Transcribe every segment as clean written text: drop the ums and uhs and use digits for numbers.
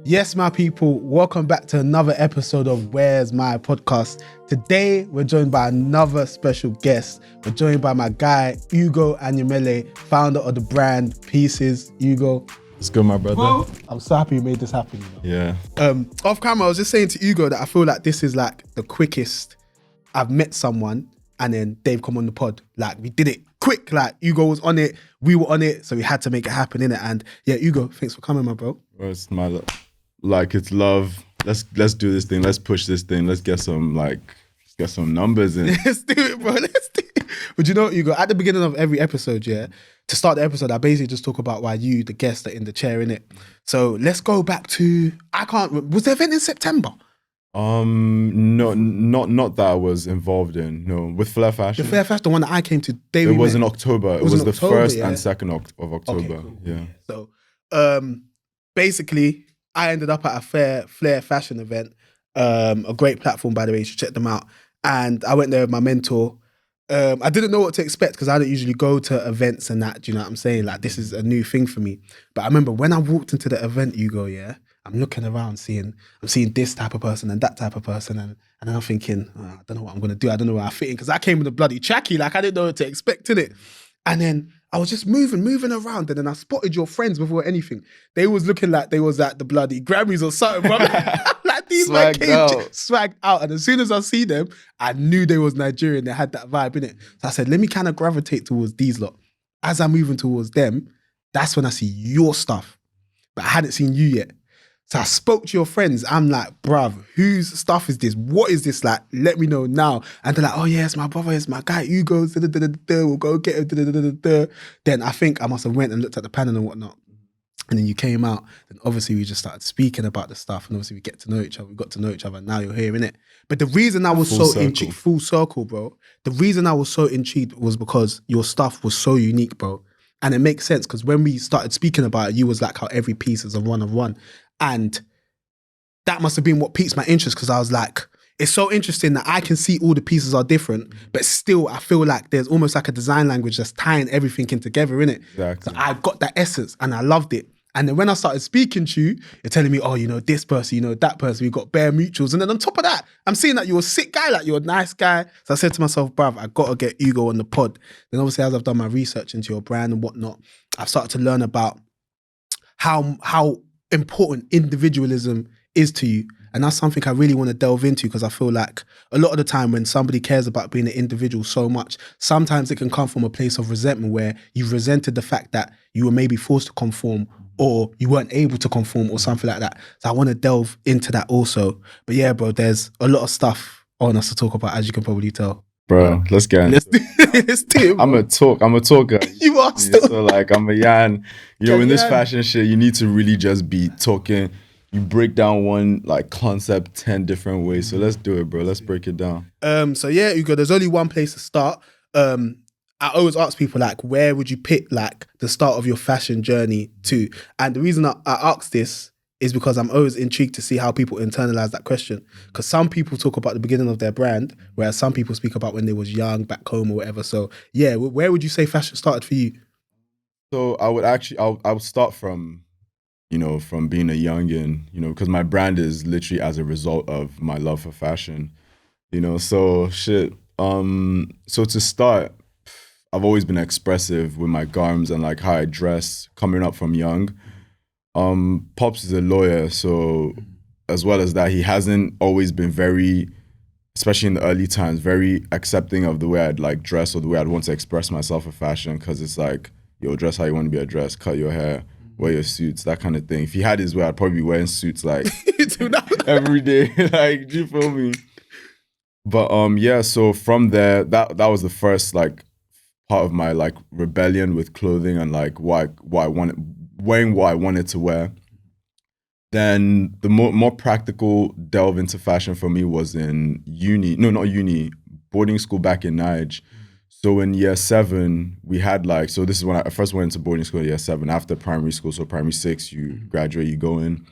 Yes, my people, welcome back to another episode of Where's My Podcast. Today, we're joined by another special guest. We're joined by my guy, Ugo Anyamele, founder of the brand Pieces Ugo. It's good, my brother. Bro, I'm so happy you made this happen. Yeah. Off camera, I was just saying to Ugo that I feel like this is like the quickest I've met someone and then they've come on the pod. Like, we did it quick. Like, Ugo was on it, we were on it, so we had to make it happen, innit? And yeah, Ugo, thanks for coming, my bro. Well, it's my it's love. Let's do this thing. Let's push this thing. Let's get some numbers in. Let's do it, bro. Let's do it. But you know what, Ugo? At the beginning of every episode, yeah, to start the episode, I basically just talk about why you, the guest, are in the chair, innit? So let's go back to, was the event in September? No, not that I was involved in. No, with Flair Fashion. The Flair Fashion, the one that I came to. It was in October. It was in the October, 1st yeah? and 2nd of October. Okay, cool. Yeah. So, basically, I ended up at a Flair Fashion event, a great platform, by the way, you should check them out. And I went there with my mentor. I didn't know what to expect because I don't usually go to events and that, do you know what I'm saying? Like, this is a new thing for me. But I remember when I walked into the event, Ugo, yeah, I'm looking around, I'm seeing this type of person and that type of person. And then I'm thinking, I don't know what I'm going to do. I don't know where I fit in because I came with a bloody trackie. Like, I didn't know what to expect, innit? And then I was just moving around, and then I spotted your friends before anything. They was looking like they was at the bloody Grammys or something, bro. Like, these men came swagged out. And as soon as I see them, I knew they was Nigerian. They had that vibe, innit? So I said, let me kind of gravitate towards these lot. As I'm moving towards them, that's when I see your stuff. But I hadn't seen you yet. So I spoke to your friends. I'm like, bruv, whose stuff is this? What is this like? Let me know now. And they're like, oh yeah, it's my brother, it's my guy, Ugo, we'll go get him. Then I think I must have went and looked at the panel and whatnot. And then you came out, and obviously we just started speaking about the stuff, and obviously we got to know each other, and now you're here, innit? But the reason I was intrigued, full circle, bro, the reason I was so intrigued was because your stuff was so unique, bro. And it makes sense, because when we started speaking about it, you was like how every piece is a one of one. And that must have been what piqued my interest, because I was like, it's so interesting that I can see all the pieces are different, but still I feel like there's almost like a design language that's tying everything in together, innit? Exactly. So I got that essence and I loved it. And then when I started speaking to you, you're telling me, oh, you know, this person, you know, that person, we got bare mutuals. And then on top of that, I'm seeing that you're a sick guy, like you're a nice guy. So I said to myself, bruv, I got to get Ugo on the pod. Then obviously as I've done my research into your brand and whatnot, I've started to learn about how important individualism is to you. And that's something I really want to delve into, because I feel like a lot of the time when somebody cares about being an individual so much, sometimes it can come from a place of resentment where you've resented the fact that you were maybe forced to conform or you weren't able to conform or something like that. So I want to delve into that also. But yeah, bro, there's a lot of stuff on us to talk about, as you can probably tell. Bro, let's get into it. Let's do it, bro. I'm a talker. You are still. So like, I'm a yarn. You know, in this fashion shit, you need to really just be talking. You break down one like concept 10 different ways. So let's do it, bro. Let's break it down. So yeah, Ugo, there's only one place to start. I always ask people, like, where would you pick like the start of your fashion journey to? And the reason I ask this is because I'm always intrigued to see how people internalize that question. Because some people talk about the beginning of their brand, whereas some people speak about when they was young, back home or whatever. So yeah, where would you say fashion started for you? So I would start from, you know, from being a youngin, you know, because my brand is literally as a result of my love for fashion, you know, so shit. So to start, I've always been expressive with my garms and like how I dress coming up from young. Pops is a lawyer, so as well as that, he hasn't always been very, especially in the early times, very accepting of the way I'd like dress or the way I'd want to express myself in fashion, because it's like, yo, dress how you want to be addressed, cut your hair, wear your suits, that kind of thing. If he had his way, I'd probably be wearing suits like every day. Like, do you feel me? But yeah, so from there, that was the first like part of my like rebellion with clothing and like why I wanted, wearing what I wanted to wear. Then the more practical delve into fashion for me was in boarding school back in Nigeria. So in year 7, we had like, so this is when I first went into boarding school in year 7 after primary school. So primary 6, you graduate, you go in.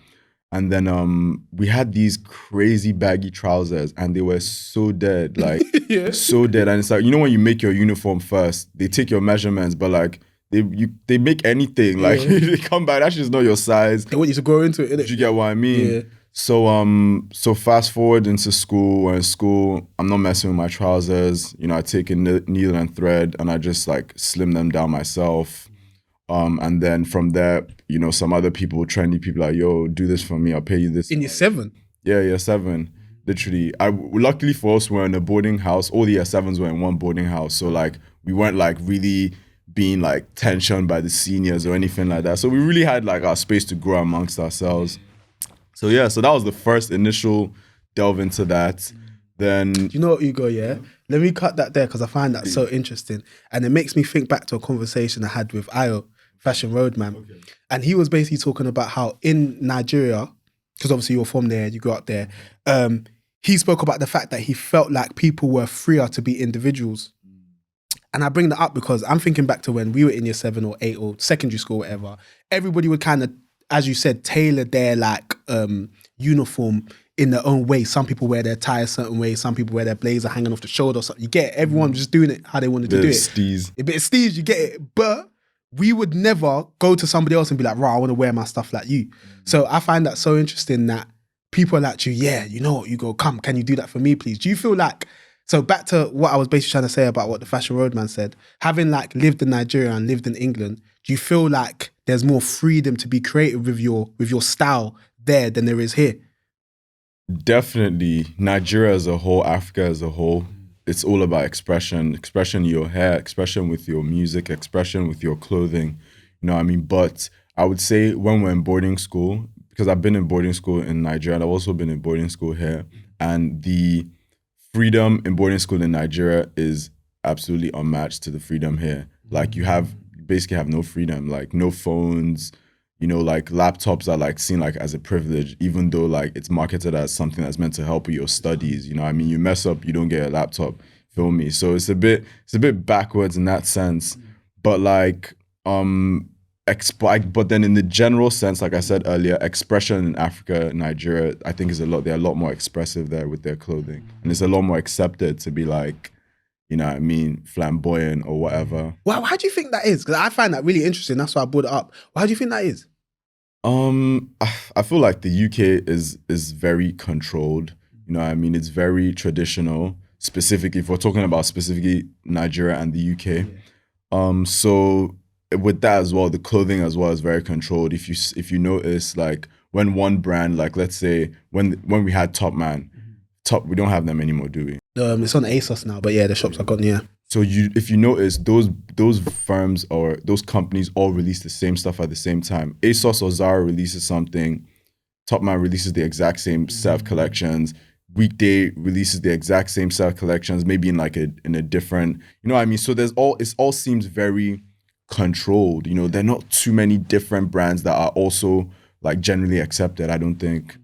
And then we had these crazy baggy trousers and they were so dead, like so dead. And it's like, you know, when you make your uniform first, they take your measurements, but like they make anything. Like they come back, that's just not your size. They want you to grow into it, innit? Do you get what I mean? Yeah. So fast forward into school. Or in school, I'm not messing with my trousers. You know, I take a needle and thread and I just like slim them down myself. And then from there, you know, some other people, trendy people, like, yo, do this for me. I'll pay you this. In year 7? Yeah, year 7. Literally, luckily for us, we're in a boarding house. All the year 7s were in one boarding house, so like we weren't like really being like tensioned by the seniors or anything like that. So we really had like our space to grow amongst ourselves. So yeah, so that was the first initial delve into that. Then Do you know what, Ugo? Yeah, let me cut that there because I find that so interesting, and it makes me think back to a conversation I had with Ayo, Fashion Roadman, and he was basically talking about how in Nigeria, because obviously you're from there, you grew up there. He spoke about the fact that he felt like people were freer to be individuals. And I bring that up because I'm thinking back to when we were in year 7 or 8 or secondary school, whatever. Everybody would kind of, as you said, tailor their like uniform in their own way. Some people wear their tie a certain way. Some people wear their blazer hanging off the shoulder or something. You get it. Everyone just doing it how they wanted to do it. steez. A bit of steez, you get it. But we would never go to somebody else and be like, "Right, I want to wear my stuff like you." So I find that so interesting that people are like, yeah, you know what, you go, come, can you do that for me, please? Do you feel like, so back to what I was basically trying to say about what the Fashion Roadman said, having like lived in Nigeria and lived in England, do you feel like there's more freedom to be creative with your style there than there is here? Definitely. Nigeria as a whole, Africa as a whole, it's all about expression in your hair, expression with your music, expression with your clothing. You know what I mean? But I would say when we're in boarding school, because I've been in boarding school in Nigeria and I've also been in boarding school here, and the freedom in boarding school in Nigeria is absolutely unmatched to the freedom here. Like you basically have no freedom, like no phones, you know, like laptops are like seen like as a privilege, even though like it's marketed as something that's meant to help with your studies. You know what I mean? You mess up, you don't get a laptop, feel me? So it's a bit backwards in that sense. But like, but then in the general sense, like I said earlier, expression in Africa, Nigeria, I think they're a lot more expressive there with their clothing. And it's a lot more accepted to be like, you know what I mean, flamboyant or whatever. Well, how do you think that is? Because I find that really interesting. That's why I brought it up. How do you think that is? I feel like the UK is very controlled. You know what I mean? It's very traditional, specifically, if we're talking about specifically Nigeria and the UK. So with that as well, the clothing as well is very controlled. If you notice, like when one brand, like let's say when we had we don't have them anymore, do we? It's on ASOS now, but yeah, the shops are gone, yeah. So if you notice, those firms or those companies all release the same stuff at the same time. ASOS or Zara releases something, Topman releases the exact same set of collections, Weekday releases the exact same set of collections, maybe in a different, you know what I mean? So it all seems very controlled. You know, there are not too many different brands that are also like generally accepted, I don't think.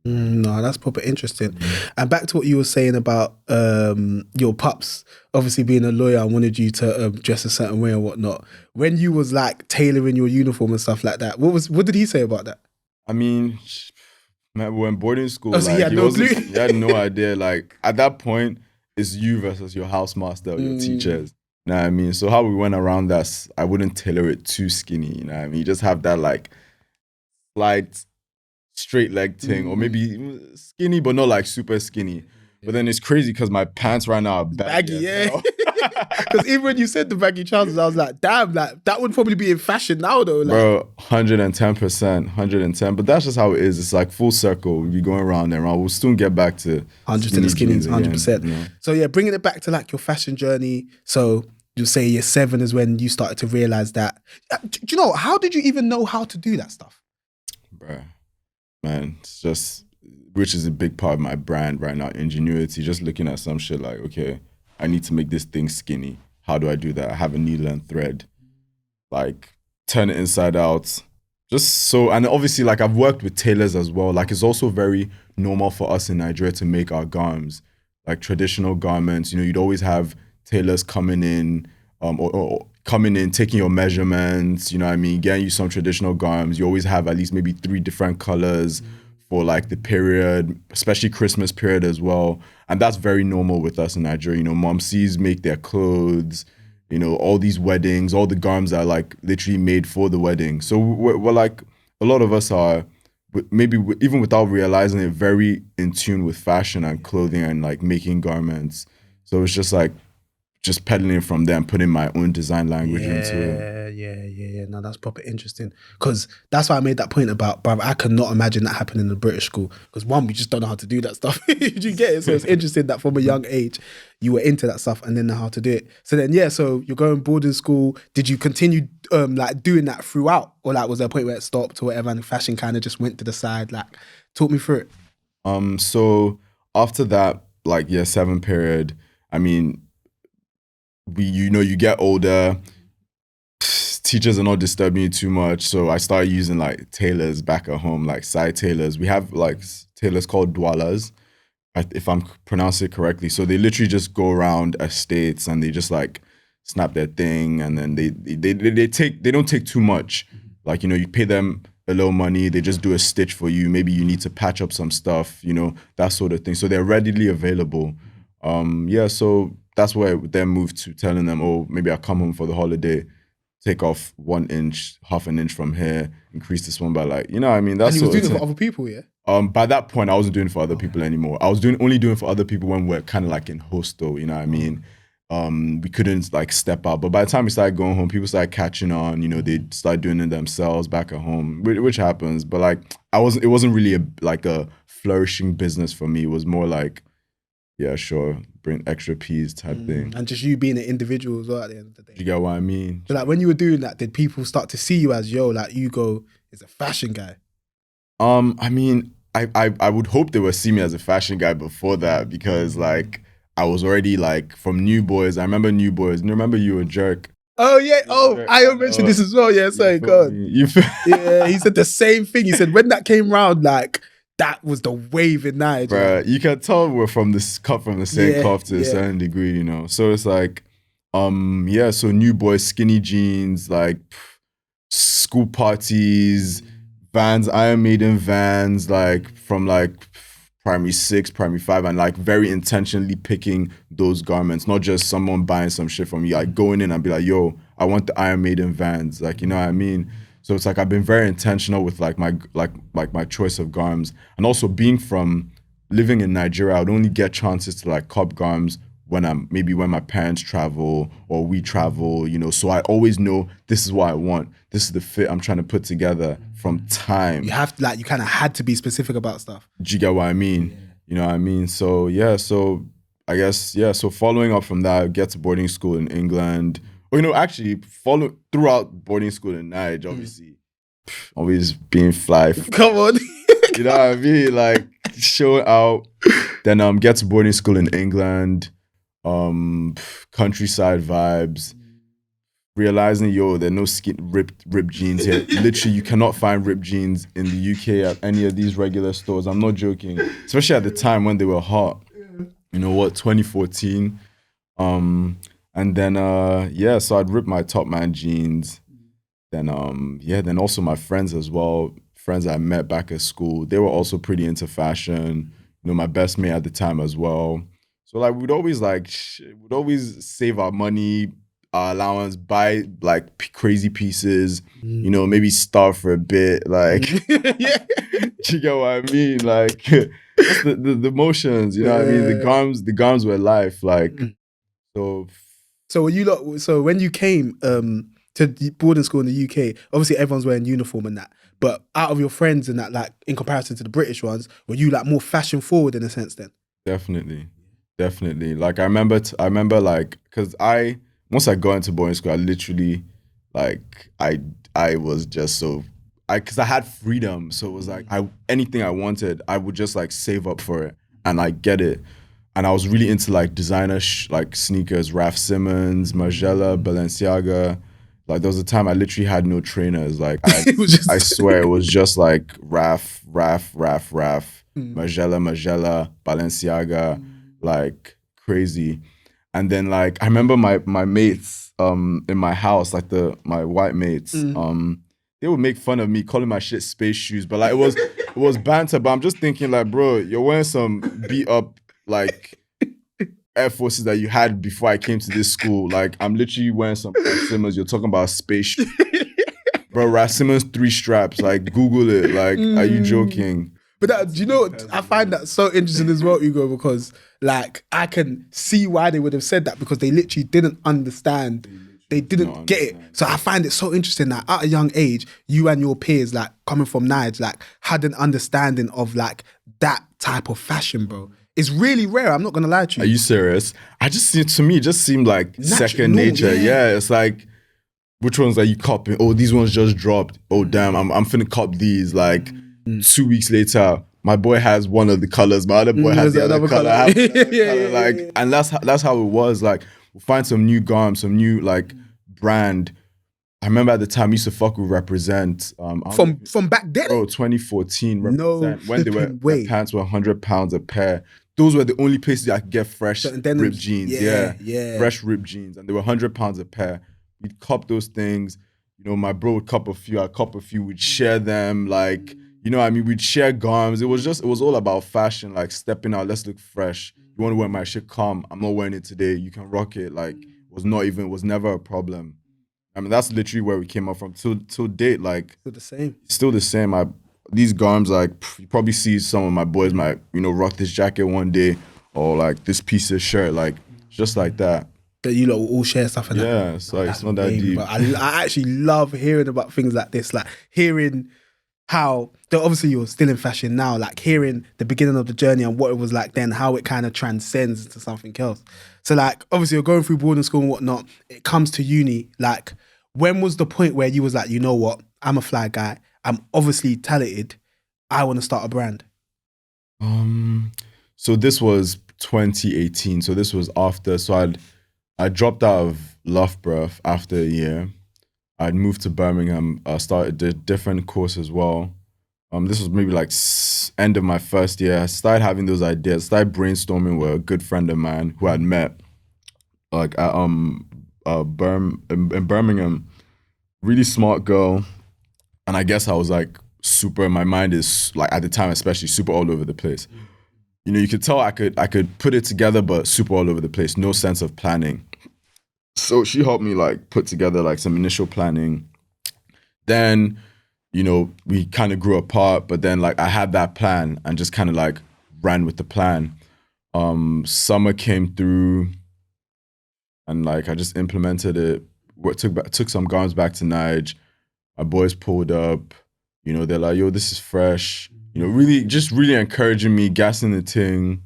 No, that's proper interesting. And back to what you were saying about your pups, obviously being a lawyer and wanted you to dress a certain way and whatnot. When you was like tailoring your uniform and stuff like that, what did he say about that? I mean, man, we were in boarding school. Oh, so like, he had no idea. Like at that point, it's you versus your housemaster or your teachers. You know what I mean? So how we went around that, I wouldn't tailor it too skinny. You know what I mean? You just have that like slight straight leg thing, or maybe skinny but not like super skinny. But then it's crazy because my pants right now are baggy. Yeah. Because even when you said the baggy trousers, I was like, damn, like that would probably be in fashion now though. Like. Bro, 110%, 110. But that's just how it is. It's like full circle. We'll be going around and around. We'll soon get back to 100 to the skinnies, 100%. You know? So yeah, bringing it back to like your fashion journey. So you'll say year 7 is when you started to realize that. Do you know, how did you even know how to do that stuff? Bro, man, it's just, which is a big part of my brand right now, ingenuity. Just looking at some shit like, okay, I need to make this thing skinny. How do I do that? I have a needle and thread. Like, turn it inside out. Just so, and obviously, like, I've worked with tailors as well. Like, it's also very normal for us in Nigeria to make our garments, like traditional garments. You know, you'd always have tailors coming in, or coming in, taking your measurements, you know what I mean, getting you some traditional garments. You always have at least maybe 3 different colors for like the period, especially Christmas period as well. And that's very normal with us in Nigeria. You know, momsies make their clothes, you know, all these weddings, all the garments are like literally made for the wedding. So we're like, a lot of us are, maybe even without realizing it, very in tune with fashion and clothing and like making garments. So it's just like, just peddling from there and putting my own design language into it. Yeah. No, that's proper interesting. Because that's why I made that point about, bruv, I cannot imagine that happening in a British school. Because one, we just don't know how to do that stuff. Did you get it? So it's interesting that from a young age, you were into that stuff and then know how to do it. So then, yeah, so you're going boarding school. Did you continue like doing that throughout? Or like was there a point where it stopped or whatever and fashion kind of just went to the side? Like, talk me through it. So after that, like year 7 period, I mean, you get older, teachers are not disturbing you too much, so I started using like tailors back at home, like side tailors. We have like tailors called dwalas, if I'm pronouncing it correctly. So they literally just go around estates and they just like snap their thing, and then they don't take too much. Like, you know, you pay them a little money, they just do a stitch for you. Maybe you need to patch up some stuff, you know, that sort of thing. So they're readily available. So that's where I then moved to telling them, oh, maybe I'll come home for the holiday, take off 1 inch, half an inch from here, increase this one by like, you know what I mean? That's and you was doing it for other people, yeah? By that point, I wasn't doing it for other people anymore. I was only doing it for other people when we're kind of like in hostel, you know what I mean? We couldn't like step out. But by the time we started going home, people started catching on, you know, they'd start doing it themselves back at home, which happens. But like, it wasn't really a flourishing business for me. It was more like, yeah, sure, bring extra peas type thing. And just you being an individual as well at the end of the day. You get what I mean? So like when you were doing that, did people start to see you as, yo, like Ugo is a fashion guy? I mean, I would hope they would see me as a fashion guy before that, because like I was already like from New Boys. I remember New Boys. You remember You a Jerk? Oh yeah. Oh, I mentioned this as well. Yeah, sorry, God. Yeah, he said the same thing. He said when that came round, like that was the wave in Nigeria. Bruh, you can tell we're cut from the same cloth to a certain degree, you know. So it's like, so New Boys, skinny jeans, like school parties, Vans, Iron Maiden Vans, like from like primary 6, primary 5, and like very intentionally picking those garments, not just someone buying some shit from you, like going in and be like, yo, I want the Iron Maiden Vans, like, you know what I mean? So it's like I've been very intentional with like my choice of garms, and also being from living in Nigeria, I would only get chances to like cop garms when my parents travel or we travel, you know. So I always know this is what I want. This is the fit I'm trying to put together from time. You have to like, you kind of had to be specific about stuff. Do you get what I mean? Yeah. You know what I mean? So yeah, so I guess, yeah. So following up from that, I get to boarding school in England. Or, you know, actually throughout boarding school in Nigeria, obviously, always being fly. Come on. You know what I mean? Like, show out. Then get to boarding school in England. Countryside vibes. Realizing, yo, there are no ripped jeans here. Literally, you cannot find ripped jeans in the UK at any of these regular stores. I'm not joking. Especially at the time when they were hot. You know what, 2014. And then, so I'd rip my Top Man jeans. Then, then also my friends as well. Friends I met back at school. They were also pretty into fashion. You know, my best mate at the time as well. So like, we'd always save our money, our allowance, buy like crazy pieces, you know, maybe starve for a bit. Like, you get what I mean? Like, the motions, you know what I mean? The garms were life. Like, So when you came to boarding school in the UK, obviously everyone's wearing uniform and that, but out of your friends and that, like in comparison to the British ones, were you like more fashion forward in a sense then? Definitely. Like I remember like, cause once I got into boarding school, I literally like, I was just cause I had freedom. So it was like, anything I wanted, I would just like save up for it and like get it. And I was really into like designer like sneakers, Raf Simons, Margiela, Balenciaga. Like there was a time I literally had no trainers. Like I swear it was just like Raf, Margiela, Balenciaga, like crazy. And then like I remember my mates in my house, like my white mates, they would make fun of me calling my shit space shoes, but like it was banter. But I'm just thinking like, bro, you're wearing some beat up like Air Forces that you had before I came to this school. Like, I'm literally wearing some Simmons. You're talking about a space. Bro, Rassimon's 3 straps. Like, Google it. Like, are you joking? But do you know what? I find that so interesting as well, Ugo, because like I can see why they would have said that, because they literally didn't understand. They didn't get it. So I find it so interesting that at a young age, you and your peers, like coming from Nige, like had an understanding of like that type of fashion, bro. It's really rare. I'm not gonna lie to you. Are you serious? To me, it just seemed like second nature. Yeah, it's like, which ones are you copying? Oh, these ones just dropped. Oh, damn, I'm finna cop these. Like 2 weeks later, my boy has one of the colors. My other boy has the other color. Like, and that's how it was. Like, we'll find some new garm, some new like brand. I remember at the time, I used to fuck with Represent. From back then? Bro, 2014, Represent. When their pants were £100 a pair. Those were the only places I could get fresh ripped jeans. Yeah. Fresh ripped jeans. And they were £100 a pair. We'd cop those things. You know, my bro would cop a few. I'd cop a few. We'd share them. Like, you know what I mean? We'd share garms. It was all about fashion. Like, stepping out. Let's look fresh. You want to wear my shit? Come. I'm not wearing it today. You can rock it. Like, it was never a problem. I mean, that's literally where we came up from. Till date, like. Still the same. These garms, like, you probably see some of my boys might, you know, rock this jacket one day, or like this piece of shirt, like, just like that. That you lot will all share stuff and that. Yeah, it's like, it's not that deep. But I actually love hearing about things like this, like hearing how, though obviously you're still in fashion now, like hearing the beginning of the journey and what it was like then, how it kind of transcends into something else. So like, obviously you're going through boarding school and whatnot, it comes to uni, like, when was the point where you was like, you know what, I'm a fly guy, I'm obviously talented, I want to start a brand? So this was 2018. So this was after, so I dropped out of Loughborough after a year. I'd moved to Birmingham, started a different course as well. This was maybe like end of my first year. I started having those ideas, started brainstorming with a good friend of mine who I'd met like at in Birmingham. Really smart girl. And I guess I was like my mind is like at the time especially super all over the place. You know, you could tell I could put it together, but super all over the place, no sense of planning. So she helped me like put together like some initial planning. Then, you know, we kind of grew apart, but then like I had that plan and just kind of like ran with the plan. Summer came through and like I just implemented it. Took some garms back to Nige. My boys pulled up, you know, they're like, yo, this is fresh. You know, really encouraging me, gassing the thing.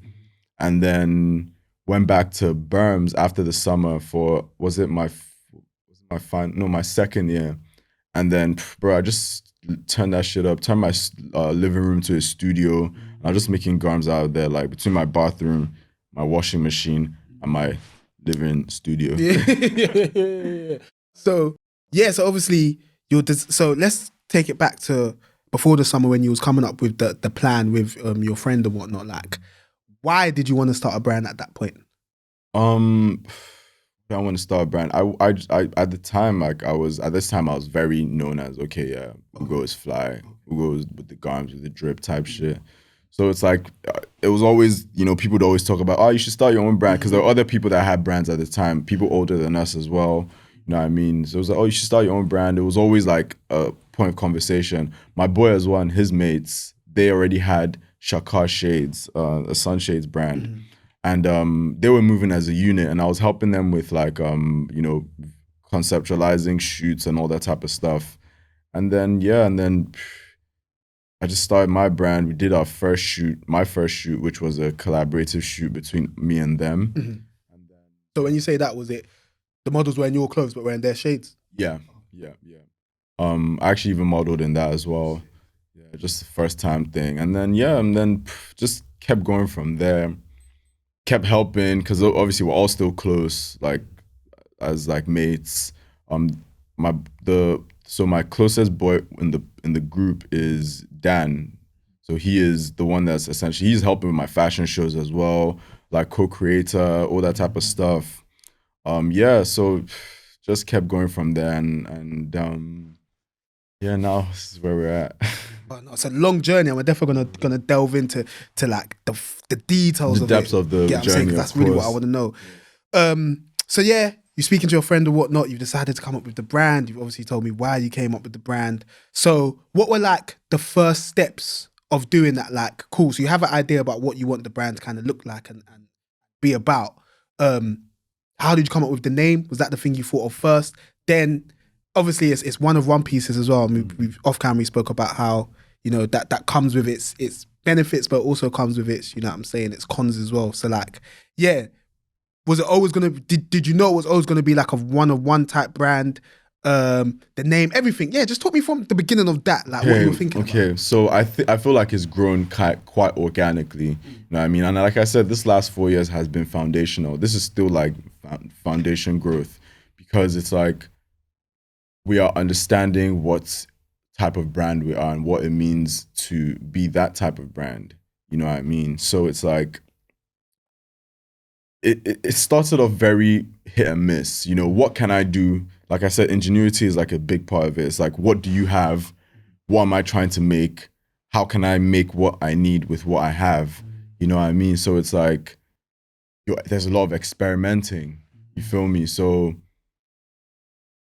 And then went back to Berms after the summer for, my second year. And then, bro, I just turned that shit up, turned my living room to a studio. And I was just making garms out of there, like between my bathroom, my washing machine, and my living studio. So obviously, so let's take it back to before the summer when you was coming up with the plan with your friend and whatnot. Like, why did you want to start a brand at that point? I want to start a brand. I at the time, like I was very known as, okay, yeah, Ugo is fly. Ugo is with the garms, with the drip type shit. So it's like, it was always, you know, people would always talk about, oh, you should start your own brand. Because there were other people that had brands at the time, people older than us as well. You know what I mean? So it was like, oh, you should start your own brand. It was always like a point of conversation. My boy as well and his mates, they already had Shakar Shades, a sunshades brand. Mm-hmm. And they were moving as a unit, and I was helping them with like, you know, conceptualizing shoots and all that type of stuff. And then, I just started my brand. We did my first shoot, which was a collaborative shoot between me and them. Mm-hmm. And then, so when you say that, was it the models wearing your clothes but wearing their shades? Yeah. I actually even modeled in that as well. Yeah, just the first time thing. And then, just kept going from there. Kept helping, because obviously we're all still close, like as like mates. So my closest boy in the group is Dan. So he is the one that's essentially, he's helping with my fashion shows as well, like co-creator, all that type of stuff. So just kept going from there, and now this is where we're at. Oh, no, it's a long journey, and we're definitely gonna delve into like the details The of depths it. of the Get what I'm saying? 'Cause journey, that's of really what I course. want to know. So yeah, you're speaking to your friend or whatnot. You've decided to come up with the brand. You've obviously told me why you came up with the brand. So what were like the first steps of doing that? Like, cool. So you have an idea about what you want the brand to kind of look like and be about. How did you come up with the name? Was that the thing you thought of first? Then obviously it's one pieces as well. I mean, we've off camera we spoke about how, you know, that comes with its benefits, but also comes with its, you know what I'm saying, its cons as well. So like, yeah, was it always gonna did you know it was always gonna be like a one type brand? The name, everything. Yeah, just talk me from the beginning of that, like what you were thinking about. Okay, so I feel like it's grown quite organically. You know what I mean? And like I said, this last 4 years has been foundational. This is still like foundation growth, because it's like we are understanding what type of brand we are and what it means to be that type of brand. You know what I mean? So it's like it started off very hit and miss. You know, what can I do? Like I said, ingenuity is like a big part of it. It's like, what do you have? What am I trying to make? How can I make what I need with what I have? You know what I mean? So it's like, there's a lot of experimenting. You feel me? So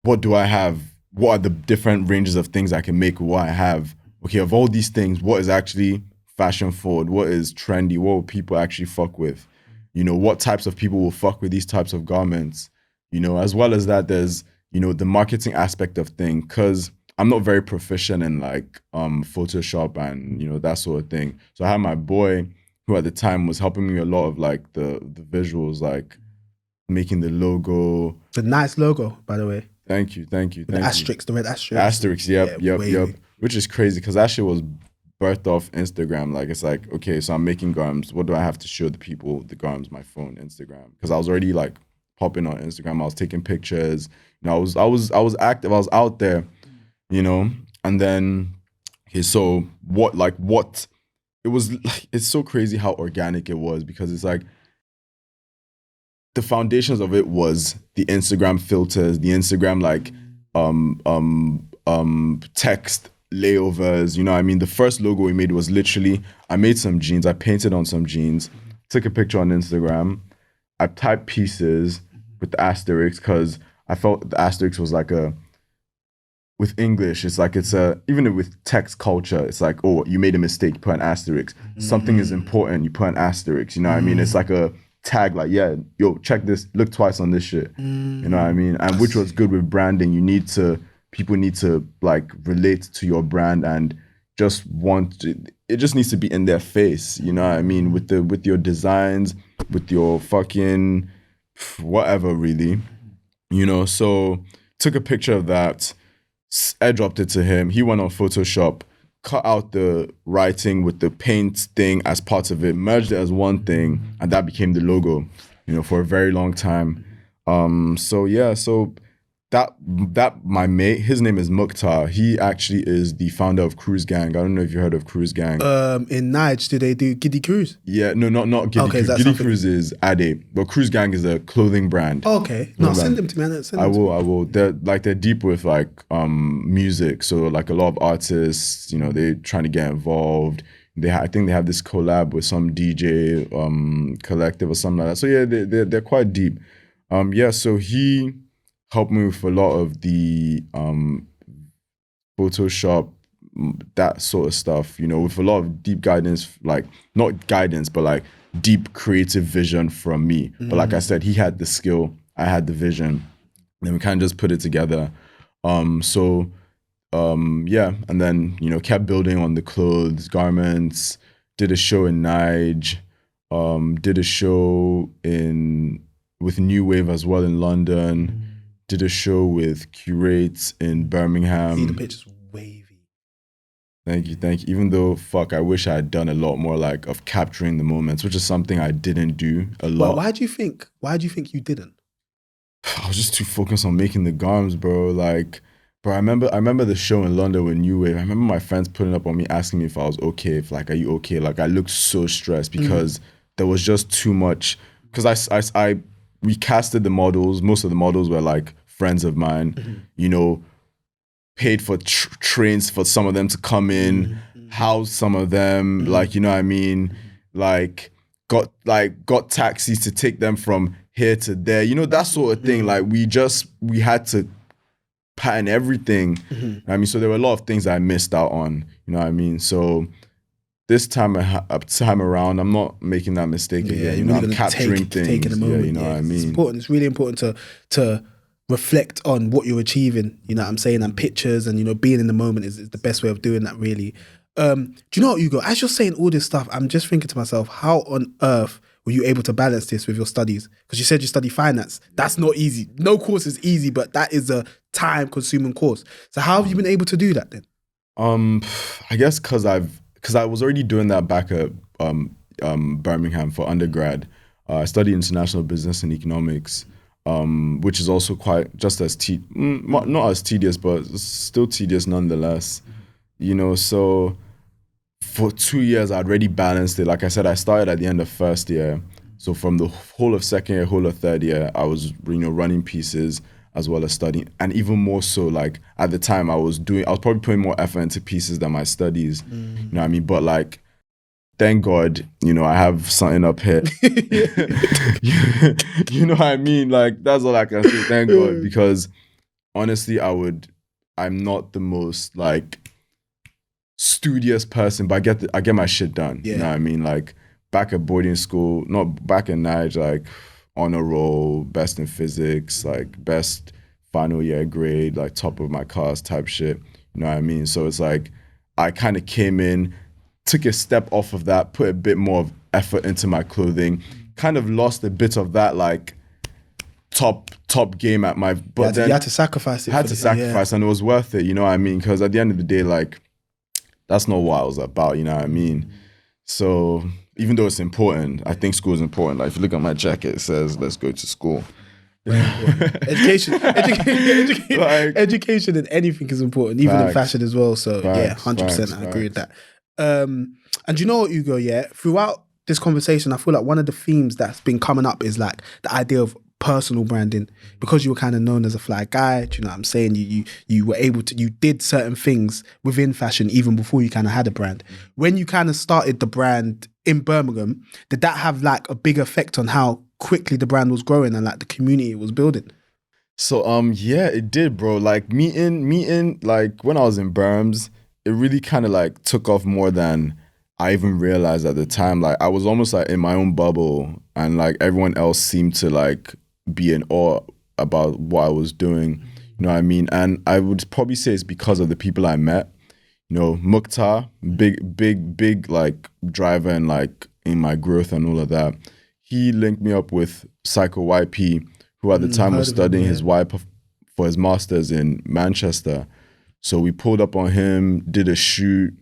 what do I have? What are the different ranges of things I can make with what I have? Okay, of all these things, what is actually fashion forward? What is trendy? What will people actually fuck with? You know, what types of people will fuck with these types of garments? You know, as well as that, there's, you know, the marketing aspect of thing, because I'm not very proficient in like Photoshop and, you know, that sort of thing. So I had my boy who at the time was helping me a lot of like the visuals, like making the logo. It's a nice logo, by the way. Thank you. The asterisk, the red asterisk. Asterisk, yep. Which is crazy, because that shit was birthed off Instagram. Like, it's like, okay, so I'm making garms. What do I have to show the people the garms? My phone, Instagram. Because I was already like popping on Instagram. I was taking pictures. You know, I was active. I was out there. You know, and then okay, so what? It was like, it's so crazy how organic it was, because it's like the foundations of it was the Instagram filters, the Instagram like text layovers. You know what I mean? The first logo we made was literally, I made some jeans, I painted on some jeans, took a picture on Instagram, I typed pieces with the asterisk, because I felt the asterisk was like with English, it's like even with text culture, it's like, oh, you made a mistake, you put an asterisk. Something is important, you put an asterisk. You know what I mean? It's like a tag, like, yeah, yo, check this, look twice on this shit. You know what I mean? And which was good with branding. People need to like relate to your brand and just it just needs to be in their face. You know what I mean? With your designs, with your fucking whatever, really. You know, so took a picture of that, airdropped it to him. He went on Photoshop, cut out the writing with the paint thing as part of it, merged it as one thing, and that became the logo, you know, for a very long time. So that my mate, his name is Mukhtar. He actually is the founder of Cruise Gang. I don't know if you heard of Cruise Gang. In Nige, do they do Giddy Cruise? Yeah, no, not Giddy Cruise. Giddy Cruise is Ade, but Cruise Gang is a clothing brand. Oh, okay. No, send them to me. I will. They're deep with like music. So like a lot of artists, you know, they're trying to get involved. I think they have this collab with some DJ collective or something like that. So yeah, they're quite deep. So he helped me with a lot of the Photoshop, that sort of stuff, you know, with a lot of deep guidance, like not guidance, but like deep creative vision from me. But like I said, he had the skill, I had the vision, and we kind of just put it together. And then, you know, kept building on the clothes, garments, did a show in Nige, did a show with New Wave as well in London. Did a show with Curates in Birmingham. See, the picture's wavy. Thank you. Even though, I wish I had done a lot more like of capturing the moments, which is something I didn't do a lot. But why do you think you didn't? I was just too focused on making the garms, bro. Like, bro, I remember the show in London with New Wave. I remember my friends putting up on me, asking me if I was okay, if like, are you okay? Like, I looked so stressed because there was just too much. Because we casted the models. Most of the models were like friends of mine, you know, paid for trains for some of them to come in, housed some of them, like, you know what I mean? Like got taxis to take them from here to there, you know, that sort of thing. Like we had to pattern everything. I mean, so there were a lot of things I missed out on, you know what I mean? So this time around, I'm not making that mistake again. You know, I'm capturing things. Taking a moment, you know what I mean? It's important. It's really important to reflect on what you're achieving. You know what I'm saying? And pictures and, you know, being in the moment is the best way of doing that, really. Do you know what, Ugo? As you're saying all this stuff, I'm just thinking to myself, how on earth were you able to balance this with your studies? Because you said you study finance. That's not easy. No course is easy, but that is a time-consuming course. So how have you been able to do that then? I guess because I was already doing that back at Birmingham for undergrad. I studied international business and economics, which is also quite just as not as tedious, but still tedious nonetheless. You know, so for 2 years I'd already balanced it. Like I said, I started at the end of first year. So from the whole of second year, whole of third year, I was, you know, running pieces as well as studying. And even more so, like at the time I was probably putting more effort into pieces than my studies. You know what I mean? But like, thank God, you know, I have something up here. You know what I mean? Like, that's all I can say. Thank God. Because honestly, I'm not the most like studious person, but I get my shit done. You know what I mean? Like back at boarding school, not back in Nigeria, like honor roll, best in physics, like best final year grade, like top of my class type shit. You know what I mean? So it's like I kind of came in, took a step off of that, put a bit more of effort into my clothing, kind of lost a bit of that like top game at my, but you had to sacrifice it. And it was worth it, you know what I mean? Because at the end of the day, like, that's not what I was about, you know what I mean? So even though it's important, I think school is important. Like if you look at my jacket, it says, let's go to school. Education in anything is important, even in fashion as well. So 100%, I agree with that. And you know what, Ugo, throughout this conversation, I feel like one of the themes that's been coming up is like the idea of personal branding, because you were kind of known as a fly guy. Do you know what I'm saying? You were able to, you did certain things within fashion even before you kind of had a brand. When you kind of started the brand in Birmingham, did that have like a big effect on how quickly the brand was growing and like the community it was building? So yeah, it did, bro. Like meeting like when I was in Birms, it really kind of like took off more than I even realized at the time. Like I was almost like in my own bubble, and like everyone else seemed to like be in awe about what I was doing. You know what I mean? And I would probably say it's because of the people I met. You know, Mukhtar, big like driver and like in my growth and all of that. He linked me up with Psychoyp, who at the time was studying his wife for his master's in Manchester. So we pulled up on him, did a shoot,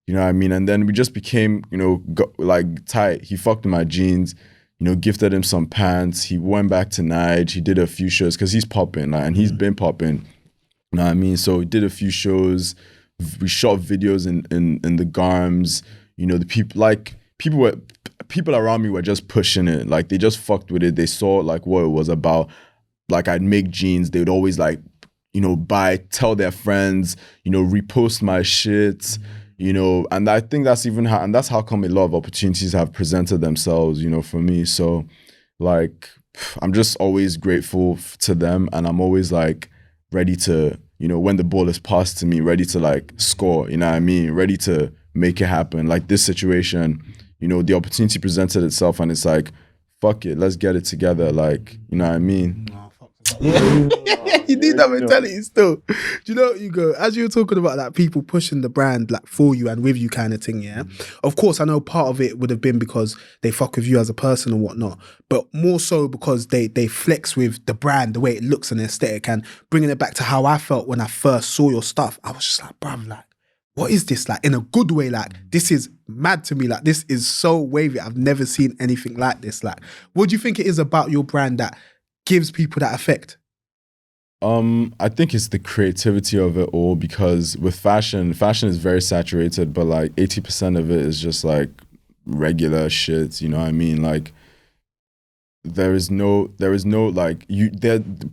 you know what I mean? And then we just became, you know, like tight. He fucked in my jeans, you know, gifted him some pants. He went back to Nige. He did a few shows because he's popping, like, and he's been popping. You know what I mean? So we did a few shows. We shot videos in the Garms. You know, the people around me were just pushing it. Like they just fucked with it. They saw like what it was about. Like I'd make jeans. They would always like, you know, tell their friends, you know, repost my shit. You know, and I think that's how come a lot of opportunities have presented themselves, you know, for me. So like, I'm just always grateful to them, and I'm always like ready to, you know, when the ball is passed to me, ready to like score, you know what I mean? Ready to make it happen. Like this situation, you know, the opportunity presented itself and it's like, fuck it, let's get it together. Like, you know what I mean? You need that mentality still. Do you know what, Ugo? As you were talking about that, people pushing the brand like for you and with you kind of thing, yeah? Of course, I know part of it would have been because they fuck with you as a person and whatnot, but more so because they flex with the brand, the way it looks and the aesthetic. And bringing it back to how I felt when I first saw your stuff, I was just like, bruv, like, what is this? Like, in a good way, like, this is mad to me. Like, this is so wavy. I've never seen anything like this. Like, what do you think it is about your brand that gives people that effect? I think it's the creativity of it all, because with fashion is very saturated, but like 80% of it is just like regular shit, you know what I mean? Like there is no like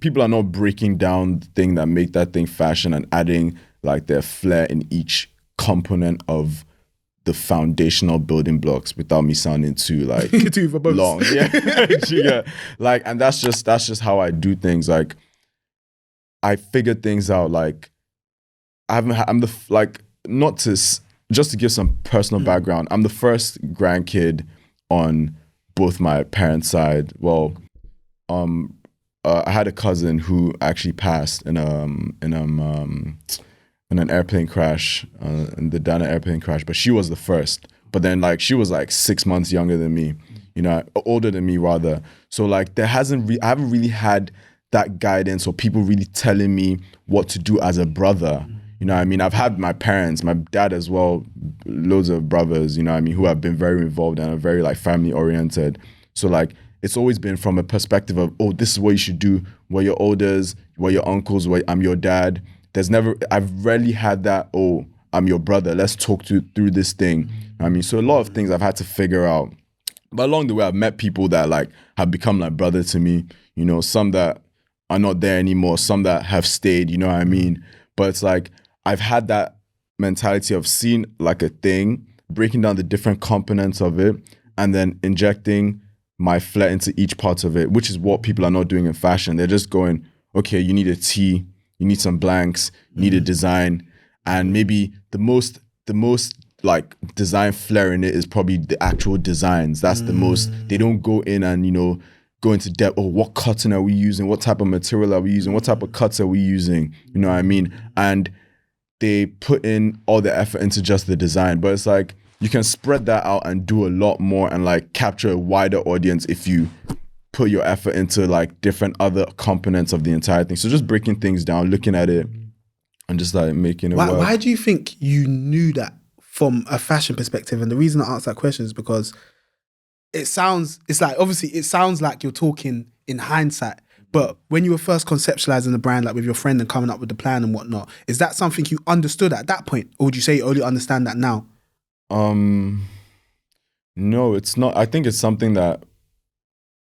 people are not breaking down the thing that make that thing fashion and adding like their flair in each component of the foundational building blocks without me sounding too like Too verbose. long. Yeah. Like, and that's just how I do things. Like, I figured things out. Like, just to give some personal background, I'm the first grandkid on both my parents' side. Well, I had a cousin who actually passed in an airplane crash, in the Dana airplane crash, but she was the first. But then like she was like 6 months younger than me, older than me rather. So like I haven't really had that guidance or people really telling me what to do as a brother. You know what I mean? I've had my parents, my dad as well, loads of brothers, you know what I mean, who have been very involved and are very like family oriented. So like it's always been from a perspective of, oh, this is what you should do. We're your elders, we're your uncles, I'm your dad. I've rarely had that, oh, I'm your brother, let's talk through this thing. I mean, so a lot of things I've had to figure out. But along the way, I've met people that like have become like brother to me, some that are not there anymore, some that have stayed, you know what I mean? But it's like, I've had that mentality of seeing like a thing, breaking down the different components of it, and then injecting my flair into each part of it, which is what people are not doing in fashion. They're just going, okay, you need a tee, you need some blanks, you need a design, and maybe the most like design flair in it is probably the actual designs. That's the most. They don't go in and go into depth. Oh, what cotton are we using? What type of material are we using? What type of cuts are we using? You know what I mean? And they put in all the effort into just the design, but it's like you can spread that out and do a lot more and like capture a wider audience if you put your effort into like different other components of the entire thing. So just breaking things down, looking at it, and just like making it work. Why do you think you knew that from a fashion perspective? And the reason I asked that question is because it sounds like you're talking in hindsight. But when you were first conceptualizing the brand, like with your friend and coming up with the plan and whatnot, is that something you understood at that point? Or would you say you only understand that now? No, it's not. I think it's something that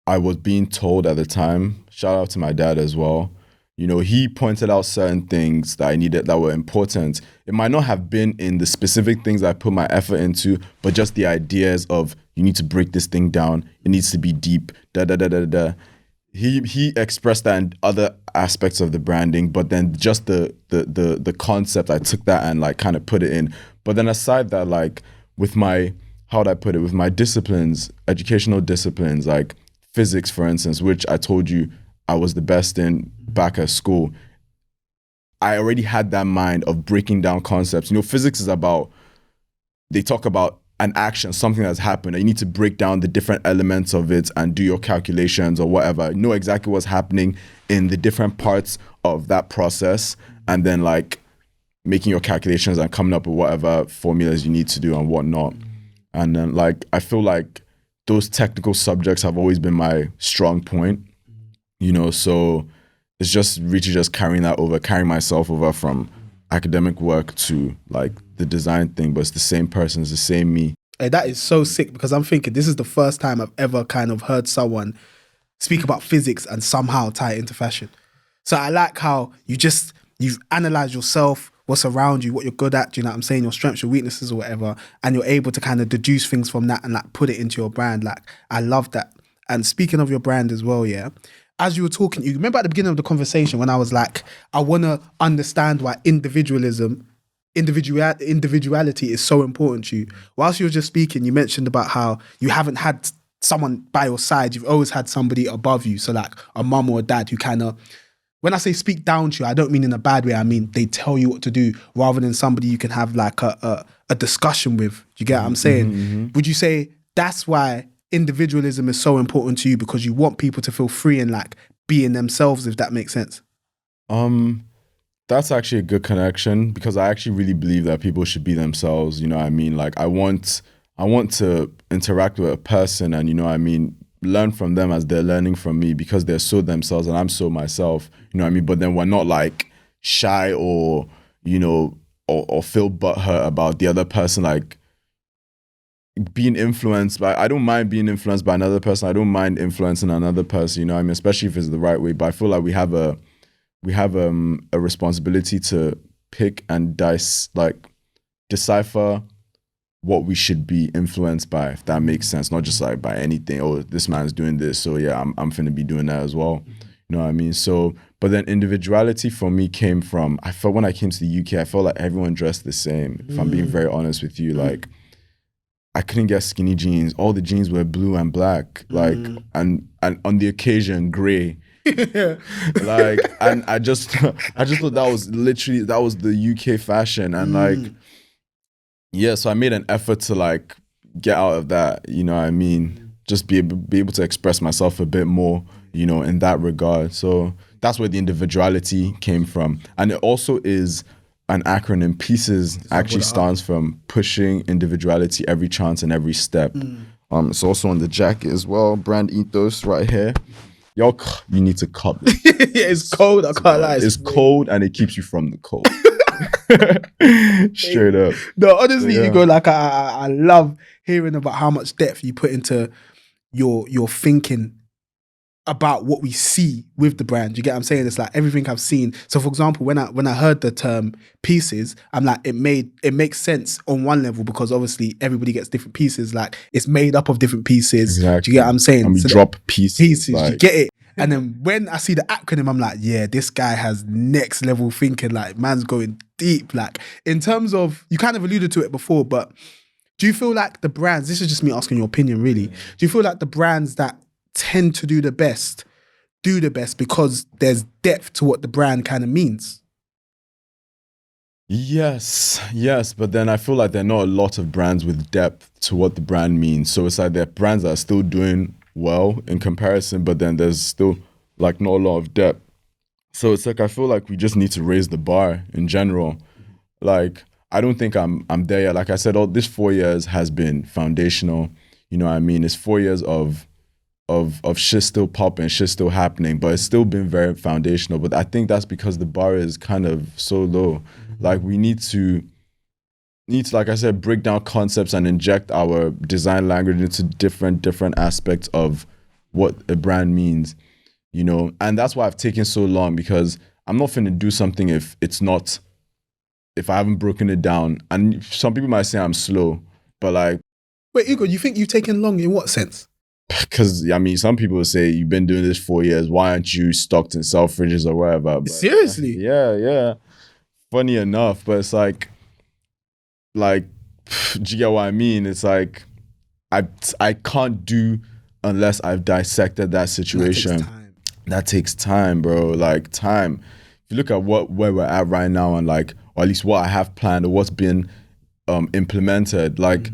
I was being told at the time. Shout out to my dad as well. He pointed out certain things that I needed that were important. It might not have been in the specific things I put my effort into, but just the ideas of you need to break this thing down. It needs to be deep. He expressed that in other aspects of the branding, but then just the concept, I took that and like kind of put it in. But then aside that, like with my, how'd I put it, with my disciplines, educational disciplines, like physics, for instance, which I told you I was the best in back at school, I already had that mind of breaking down concepts. Physics is about, they talk about an action, something that's happened, and you need to break down the different elements of it and do your calculations or whatever, know exactly what's happening in the different parts of that process, and then like making your calculations and coming up with whatever formulas you need to do and whatnot. And then like, I feel like those technical subjects have always been my strong point, so it's just really just carrying myself over from academic work to like the design thing, but it's the same person, it's the same me. Hey, that is so sick, because I'm thinking this is the first time I've ever kind of heard someone speak about physics and somehow tie it into fashion. So I like how you've analyzed yourself, what's around you, what you're good at, do you know what I'm saying, your strengths, your weaknesses or whatever, and you're able to kind of deduce things from that and like put it into your brand. Like, I love that. And speaking of your brand as well, yeah, as you were talking, you remember at the beginning of the conversation when I was like, I want to understand why individuality is so important to you. Whilst you were just speaking, you mentioned about how you haven't had someone by your side, you've always had somebody above you. So like a mum or a dad who kind of, when I say speak down to you, I don't mean in a bad way. I mean, they tell you what to do rather than somebody you can have like a discussion with. Do you get what I'm saying? Mm-hmm. Would you say that's why individualism is so important to you, because you want people to feel free and like being themselves, if that makes sense? That's actually a good connection, because I actually really believe that people should be themselves. You know what I mean? Like I want to interact with a person and, learn from them as they're learning from me, because they're so themselves and I'm so myself. You know what I mean? But then we're not like shy or, or feel butthurt about the other person, like being influenced by, I don't mind being influenced by another person. I don't mind influencing another person, especially if it's the right way. But I feel like we have a responsibility to pick and decipher what we should be influenced by, if that makes sense. Not just like by anything. Oh, this man's doing this, so yeah, I'm finna be doing that as well. You know what I mean? So, but then individuality for me came from, I felt when I came to the UK, I felt like everyone dressed the same. If I'm being very honest with you, like I couldn't get skinny jeans. All the jeans were blue and black, like, and on the occasion, gray. Like, and I just thought that was the UK fashion, and like, yeah. So I made an effort to like get out of that. You know what I mean? Just be able to express myself a bit more. You know, in that regard. So that's where the individuality came from, and it also is an acronym. Pieces actually stands from pushing individuality every chance and every step. It's also on the jacket as well. Brand ethos right here. Y'all, you need to cut this. Yeah, it's cold. I can't lie. It's cold and it keeps you from the cold. Straight up. No, honestly, Ugo, like I love hearing about how much depth you put into your thinking about what we see with the brand. You get what I'm saying? It's like everything I've seen. So for example, when I heard the term pieces, I'm like, it makes sense on one level, because obviously everybody gets different pieces. Like it's made up of different pieces. Exactly. Do you get what I'm saying? And we so drop pieces. Like, you get it? And then when I see the acronym, I'm like, yeah, this guy has next level thinking. Like man's going deep. Like in terms of, you kind of alluded to it before, but do you feel like the brands, this is just me asking your opinion really, do you feel like the brands that tend to do the best because there's depth to what the brand kind of means? Yes, but then I feel like there are not a lot of brands with depth to what the brand means. So it's like there are brands that are still doing well in comparison, but then there's still like not a lot of depth. So it's like I feel like we just need to raise the bar in general. Like I don't think I'm there yet. Like I said, all this 4 years has been foundational. You know what I mean? It's 4 years of shit still popping, shit still happening, but it's still been very foundational. But I think that's because the bar is kind of so low. Like we need to, like I said, break down concepts and inject our design language into different aspects of what a brand means, you know? And that's why I've taken so long, because I'm not finna do something if I haven't broken it down. And some people might say I'm slow, but like... Wait, Ugo, you think you've taken long in what sense? Because, I mean, some people say, you've been doing this 4 years, why aren't you stocked in Selfridges or wherever? But, seriously? Yeah. Funny enough, but it's like, do you get what I mean? It's like, I can't do unless I've dissected that situation. That takes time, bro. Like, time. If you look at where we're at right now, and like, or at least what I have planned or what's been implemented, like,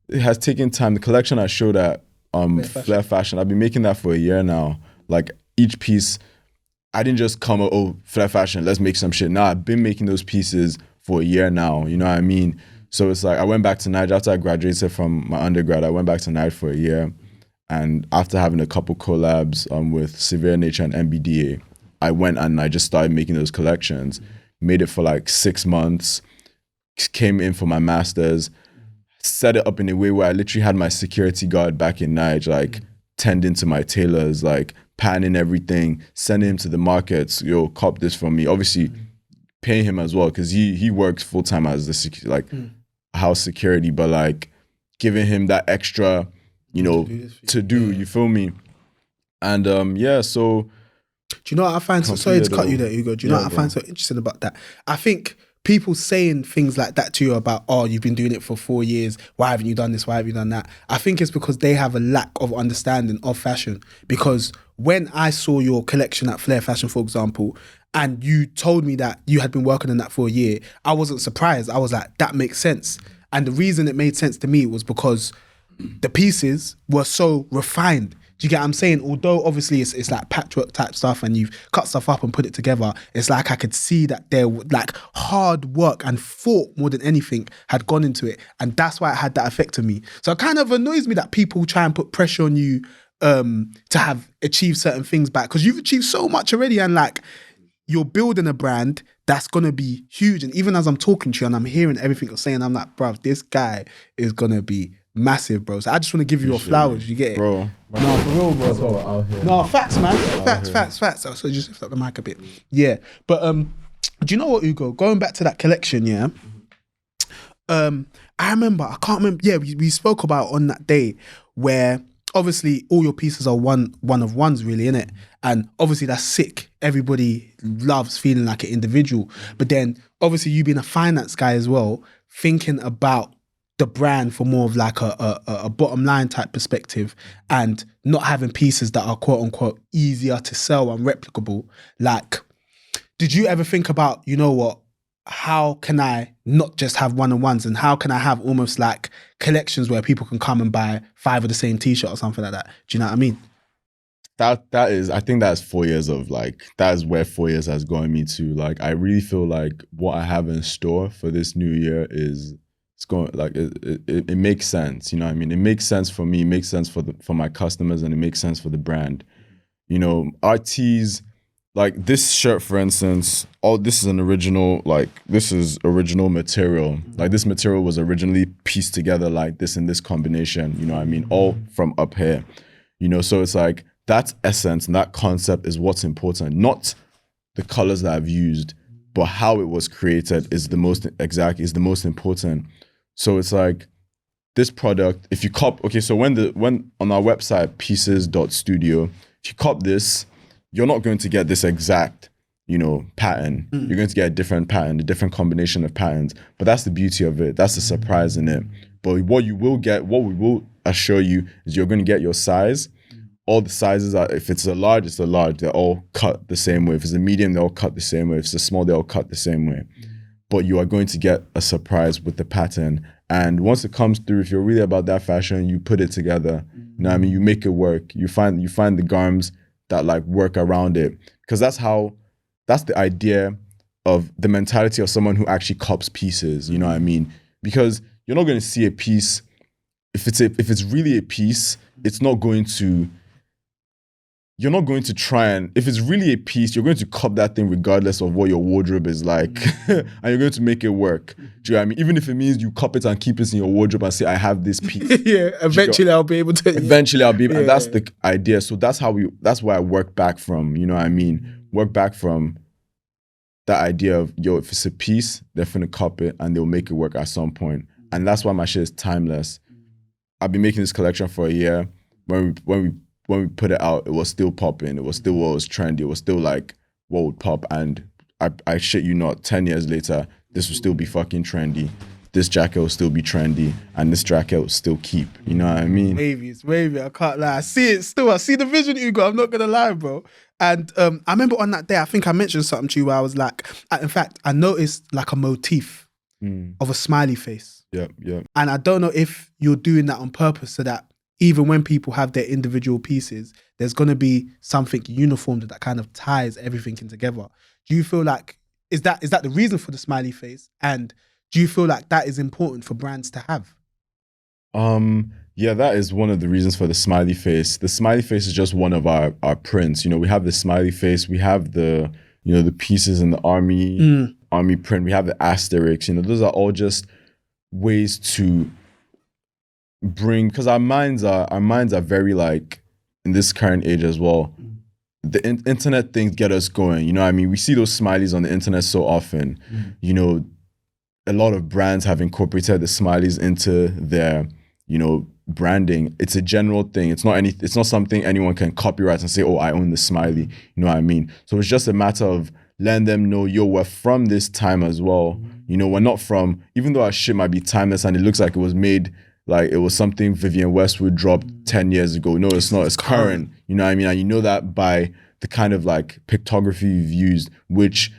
it has taken time. The collection I showed at Flair Fashion, I've been making that for a year now. Like each piece, I didn't just come, oh, Flair Fashion, let's make some shit. Nah, I've been making those pieces for a year now, you know what I mean? So it's like, I went back to Nigeria after I graduated from my undergrad. I went back to Nigeria for a year. And after having a couple collabs with Severe Nature and MBDA, I went and I just started making those collections. Made it for like 6 months, came in for my master's, set it up in a way where I literally had my security guard back in Nigeria, like tending to my tailors, like panning everything, sending him to the markets, yo, cop this from me. Obviously paying him as well, because he works full-time as the house security, but like giving him that extra, you know, to do, you feel me? And so... Do you know what I find, sorry to cut you there, Ugo, do you know what I find so interesting about that? I think people saying things like that to you about, oh, you've been doing it for 4 years, why haven't you done this, why haven't you done that? I think it's because they have a lack of understanding of fashion. Because when I saw your collection at Flair Fashion, for example, and you told me that you had been working on that for a year, I wasn't surprised. I was like, that makes sense. And the reason it made sense to me was because the pieces were so refined. Do you get what I'm saying? Although obviously it's like patchwork type stuff and you've cut stuff up and put it together, it's like I could see that there like hard work and thought more than anything had gone into it. And that's why it had that effect on me. So it kind of annoys me that people try and put pressure on you to have achieved certain things back, because you've achieved so much already, and like you're building a brand that's gonna be huge. And even as I'm talking to you and I'm hearing everything you're saying, I'm like, bruv, this guy is gonna be massive, bro. So I just want to give you your flowers. You get it, bro? No, for real, bro. No, facts, man. Facts. So just lift up the mic a bit. Yeah, but do you know what, Ugo? Going back to that collection, yeah. I remember, I can't remember. Yeah, we spoke about on that day where obviously all your pieces are one of ones, really, innit? And obviously that's sick. Everybody loves feeling like an individual. But then obviously you being a finance guy as well, thinking about the brand for more of like a bottom line type perspective and not having pieces that are quote unquote easier to sell and replicable. Like, did you ever think about, you know what, how can I not just have one-on-ones and how can I have almost like collections where people can come and buy 5 of the same t-shirt or something like that? Do you know what I mean? That is, I think that's 4 years of like, that is where 4 years has gotten me to. Like, I really feel like what I have in store for this new year is, it's going, like, it makes sense, you know what I mean? It makes sense for me, it makes sense for my customers, and it makes sense for the brand. You know, our tees, like this shirt, for instance, this is an original, like, this is original material. Like, this material was originally pieced together like this in this combination, you know what I mean? All from up here, you know? So it's like, that essence and that concept is what's important, not the colors that I've used, but how it was created is the most important. So it's like, this product, if you cop, okay, so when on our website, pieces.studio, if you cop this, you're not going to get this exact, you know, pattern. You're going to get a different pattern, a different combination of patterns. But that's the beauty of it. That's the surprise in it. But what we will assure you is you're going to get your size. All the sizes are, if it's a large, it's a large. They're all cut the same way. If it's a medium, they're all cut the same way. If it's a small, they're all cut the same way. But you are going to get a surprise with the pattern. And once it comes through, if you're really about that fashion, you put it together. You know what I mean? You make it work. You find the garms that like work around it. Because that's the idea of the mentality of someone who actually cops pieces, you know what I mean? Because you're not going to see a piece, if it's really a piece, you're not going to try and, if it's really a piece, you're going to cop that thing regardless of what your wardrobe is like. And you're going to make it work. Do you know what I mean? Even if it means you cop it and keep it in your wardrobe and say, I have this piece. Yeah, eventually I'll be able to. Eventually I'll be able, and that's the idea. So that's why I work back from, you know what I mean? Work back from that idea of, yo, if it's a piece, they're finna cop it and they'll make it work at some point. And that's why my shit is timeless. I've been making this collection for a year. When we put it out, it was still popping. It was still what was trendy. It was still like what would pop. And I shit you not, 10 years later, this will still be fucking trendy. This jacket will still be trendy. And this jacket will still keep. You know what I mean? It's wavy. I can't lie. I see it still. I see the vision, Ugo. I'm not going to lie, bro. And I remember on that day, I think I mentioned something to you where I was like, in fact, I noticed like a motif of a smiley face. Yep. And I don't know if you're doing that on purpose so that even when people have their individual pieces, there's going to be something uniform that kind of ties everything in together. Do you feel like, is that the reason for the smiley face? And do you feel like that is important for brands to have? Yeah, that is one of the reasons for the smiley face. The smiley face is just one of our prints. You know, we have the smiley face, we have the, you know, the pieces in the army print, we have the asterisks, you know, those are all just ways to bring, because our minds are very like, in this current age as well, the internet things get us going, you know what I mean? We see those smileys on the internet so often. You know, a lot of brands have incorporated the smileys into their, you know, branding. It's a general thing. It's not something anyone can copyright and say, oh, I own the smiley, you know what I mean? So it's just a matter of letting them know, yo, we're from this time as well. You know, we're not from, even though our shit might be timeless and it looks like it was made, like it was something Vivienne Westwood dropped 10 years ago. No, it's not. It's current. You know what I mean? And you know that by the kind of like pictography you've used, which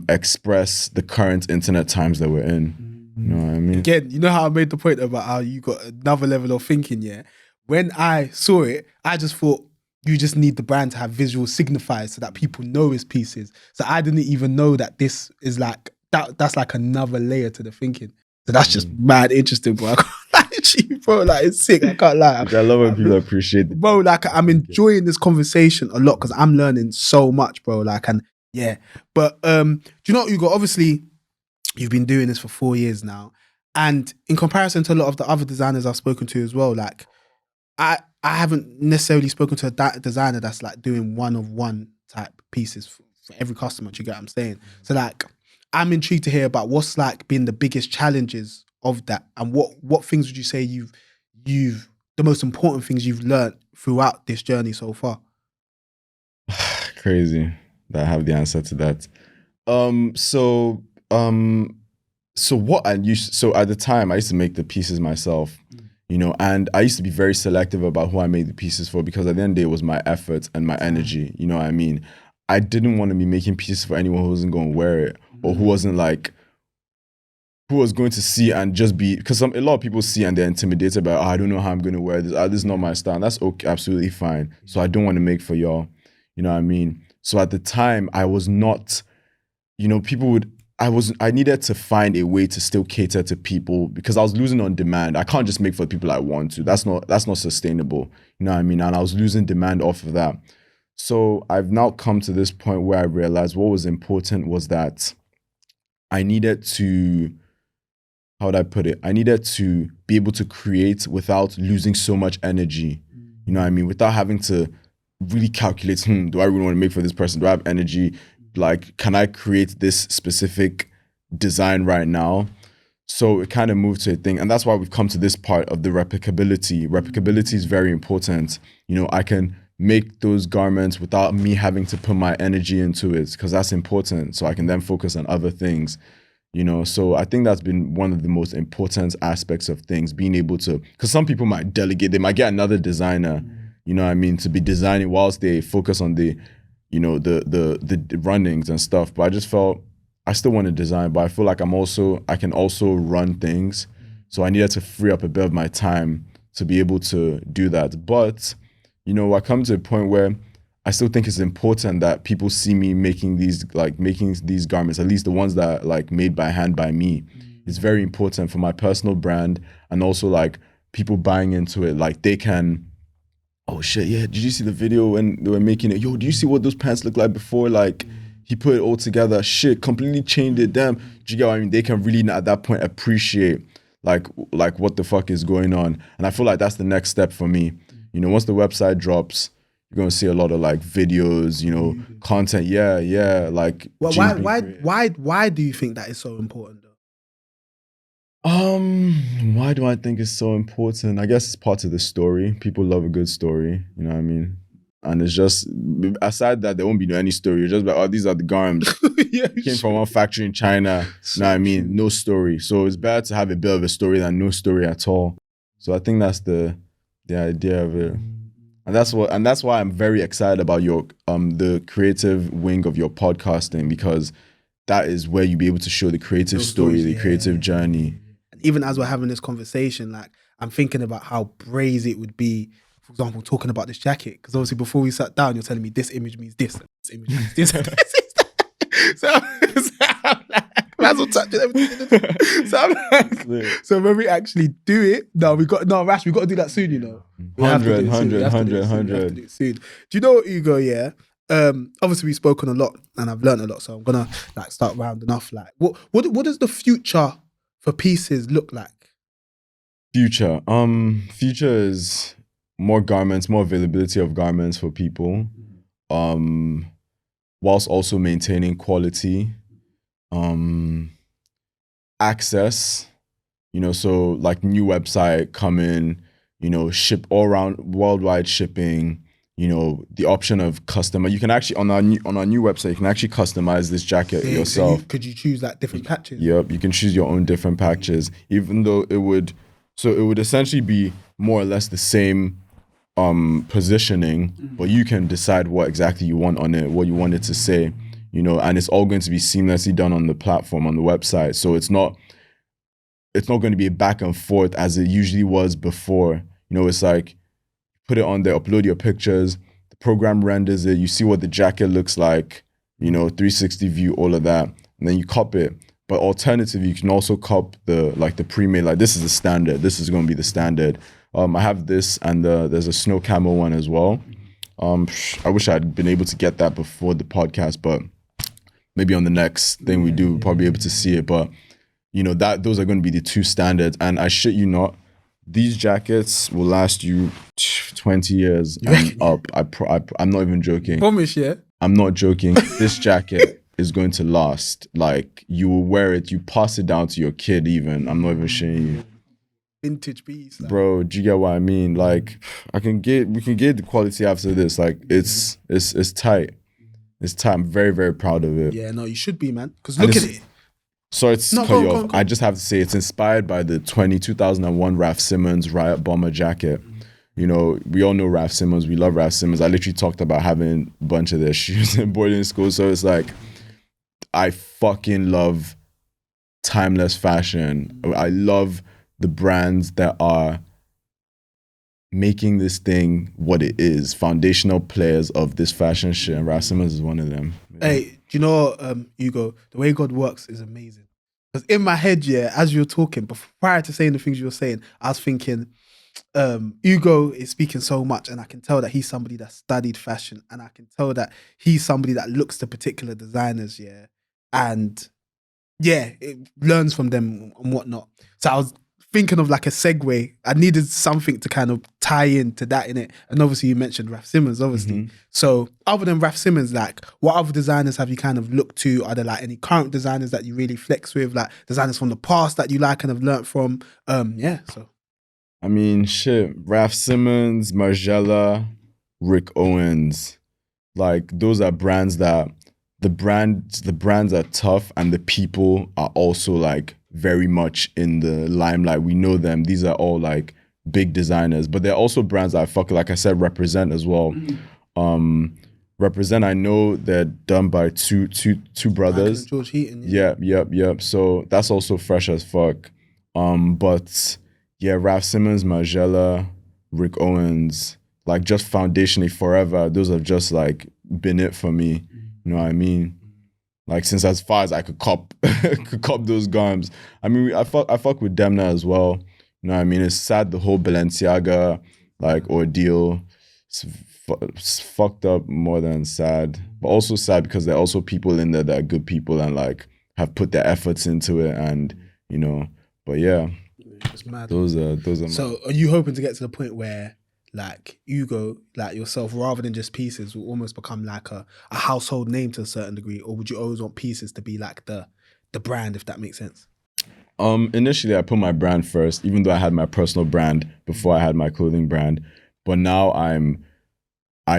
express the current internet times that we're in. You know what I mean? Again, you know how I made the point about how you got another level of thinking, yeah? When I saw it, I just thought you just need the brand to have visual signifiers so that people know it's pieces. So I didn't even know that this is like, that's like another layer to the thinking. So that's just mad interesting, bro. I can't lie to you, bro. Like, it's sick. I can't lie. I love when people appreciate it. Bro, like, I'm enjoying this conversation a lot because I'm learning so much, bro. Like, and yeah. But do you know what, Ugo? Obviously, you've been doing this for 4 years now. And in comparison to a lot of the other designers I've spoken to as well, like, I haven't necessarily spoken to a designer that's like doing one-of-one type pieces for every customer. Do you get what I'm saying? So, like, I'm intrigued to hear about what's like been the biggest challenges of that? And what things would you say you've the most important things you've learned throughout this journey so far? Crazy that I have the answer to that. So at the time I used to make the pieces myself, and I used to be very selective about who I made the pieces for, because at the end of the day it was my effort and my energy. You know what I mean? I didn't want to be making pieces for anyone who wasn't going to wear it, or who was going to see and just be, because a lot of people see and they're intimidated by, I don't know how I'm going to wear this. This is not my style. And that's okay, absolutely fine. So I don't want to make for y'all. You know what I mean? So at the time I was not, I needed to find a way to still cater to people, because I was losing on demand. I can't just make for the people I want to. That's not sustainable. You know what I mean? And I was losing demand off of that. So I've now come to this point where I realized what was important was that I needed to, how would I put it? I needed to be able to create without losing so much energy. You know what I mean? Without having to really calculate, do I really want to make for this person? Do I have energy? Like, can I create this specific design right now? So it kind of moved to a thing. And that's why we've come to this part of the replicability. Replicability is very important. I can make those garments without me having to put my energy into it, because that's important. So I can then focus on other things. So I think that's been one of the most important aspects of things, being able to, because some people might delegate, they might get another designer, you know what I mean, to be designing whilst they focus on the, the runnings and stuff. But I just felt I still want to design, but I feel like I can also run things. So I needed to free up a bit of my time to be able to do that. But, I come to a point where I still think it's important that people see me making these garments, at least the ones that are made by hand by me. It's very important for my personal brand, and also people buying into it. They can, oh shit, yeah, did you see the video when they were making it? Yo, do you see what those pants look like before? He put it all together. Shit, completely changed it. Damn, do you get what I mean? They can really at that point appreciate what the fuck is going on. And I feel like that's the next step for me. Once the website drops, you're gonna see a lot of videos, content. Yeah. Well, why do you think that is so important though? Why do I think it's so important? I guess it's part of the story. People love a good story, you know what I mean? And it's just, aside that, there won't be any story. You're just like, oh, these are the garments. Came from one factory in China. You know what I mean? No story. So it's better to have a bit of a story than no story at all. So I think that's the idea of it. And that's why I'm very excited about your the creative wing of your podcasting, because that is where you'll be able to show the creative story, the creative journey. Even as we're having this conversation, I'm thinking about how brazy it would be, for example, talking about this jacket. Because obviously before we sat down, you're telling me this image means this, and this image means this, and this is that. So I'm like, might as well touch everything. So I'm like, so when we actually do it, Rash, we got to do that soon, 100. Do you know, Ugo, yeah? Obviously we've spoken a lot and I've learned a lot, so I'm gonna start rounding off. What does the future for Pieces look like? Future is more garments, more availability of garments for people, whilst also maintaining quality, access, so new website coming, ship all around, worldwide shipping, the option of you can actually, on our new website, you can actually customize this jacket yourself. Could you choose different patches? Yep, you can choose your own different patches, even though it would essentially be more or less the same positioning, but you can decide what exactly you want on it, what you want it to say, and it's all going to be seamlessly done on the platform, on the website. So it's not going to be a back and forth as it usually was before. It's put it on there, upload your pictures, the program renders it, you see what the jacket looks like, 360 view, all of that, and then you cop it. But alternatively, you can also cop the pre-made, this is the standard, this is going to be the standard. I have this, and there's a snow camo one as well. I wish I'd been able to get that before the podcast, but maybe on the next thing we do, we'll probably be able to see it. But those are going to be the two standards, and I shit you not, these jackets will last you 20 years and up. I'm not even joking. Promise, yeah? I'm not joking. This jacket is going to last. Like, you will wear it, you pass it down to your kid even. I'm not even showing you. Vintage piece. Like. Bro, do you get what I mean? Like, we can get the quality after this. Like, it's tight. It's tight. I'm very, very proud of it. Yeah, no, you should be, man. Because look at it. Sorry to cut you off. I just have to say it's inspired by the 2001 Raf Simons Riot Bomber jacket. You know, we all know Raf Simons. We love Raf Simons. I literally talked about having a bunch of their shoes in boarding school. So it's like, I fucking love timeless fashion. I love the brands that are making this thing what it is, foundational players of this fashion shit, and Raf Simons is one of them. Yeah. Hey, do you know, Ugo, the way God works is amazing. Because in my head, yeah, as you were talking, prior to saying the things you were saying, I was thinking, Ugo is speaking so much, and I can tell that he's somebody that studied fashion, and I can tell that he's somebody that looks to particular designers, yeah, and yeah, it learns from them and whatnot. So I was thinking of like a segue. I needed something to kind of tie into that in it. And obviously you mentioned Raf Simons, obviously. Mm-hmm. So other than Raf Simons, like what other designers have you kind of looked to? Are there like any current designers that you really flex with? Like designers from the past that you like and have learnt from? Yeah, so. I mean, shit, Raf Simons, Margiela, Rick Owens. Like those are brands that the brands are tough and the people are also like very much in the limelight. We know them. These are all like big designers, but they're also brands that like I said, represent as well. Represent, I know they're done by two brothers. George Heaton. Yep. So that's also fresh as fuck. But yeah, Raf Simons, Margiela, Rick Owens, like just foundationally forever, those have just like been it for me. You know what I mean? Like since as far as I could cop those garms. I mean, I fuck with Demna as well. You know what I mean? It's sad the whole Balenciaga like ordeal. It's fucked up more than sad, but also sad because there are also people in there that are good people and like have put their efforts into it, and you know. But yeah, it's mad. Those are. So, are you hoping to get to the point where like Ugo, like yourself, rather than just Pieces, will almost become like a household name to a certain degree, or would you always want Pieces to be like the brand, if that makes sense? Initially, I put my brand first, even though I had my personal brand before I had my clothing brand. But now I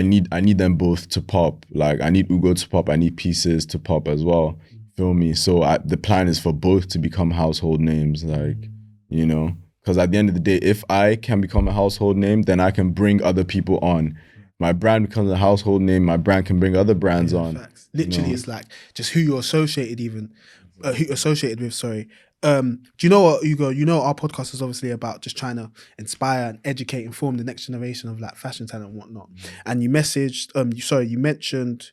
need them both to pop. Like I need Ugo to pop, I need Pieces to pop as well. Feel me? So the plan is for both to become household names, like, you know. Because at the end of the day, if I can become a household name, then I can bring other people on. My brand becomes a household name, my brand can bring other brands on. Facts. Literally, you know? It's like just who you're associated with, sorry. Do you know what, Ugo? You know our podcast is obviously about just trying to inspire and educate, inform the next generation of like fashion talent and whatnot. And you mentioned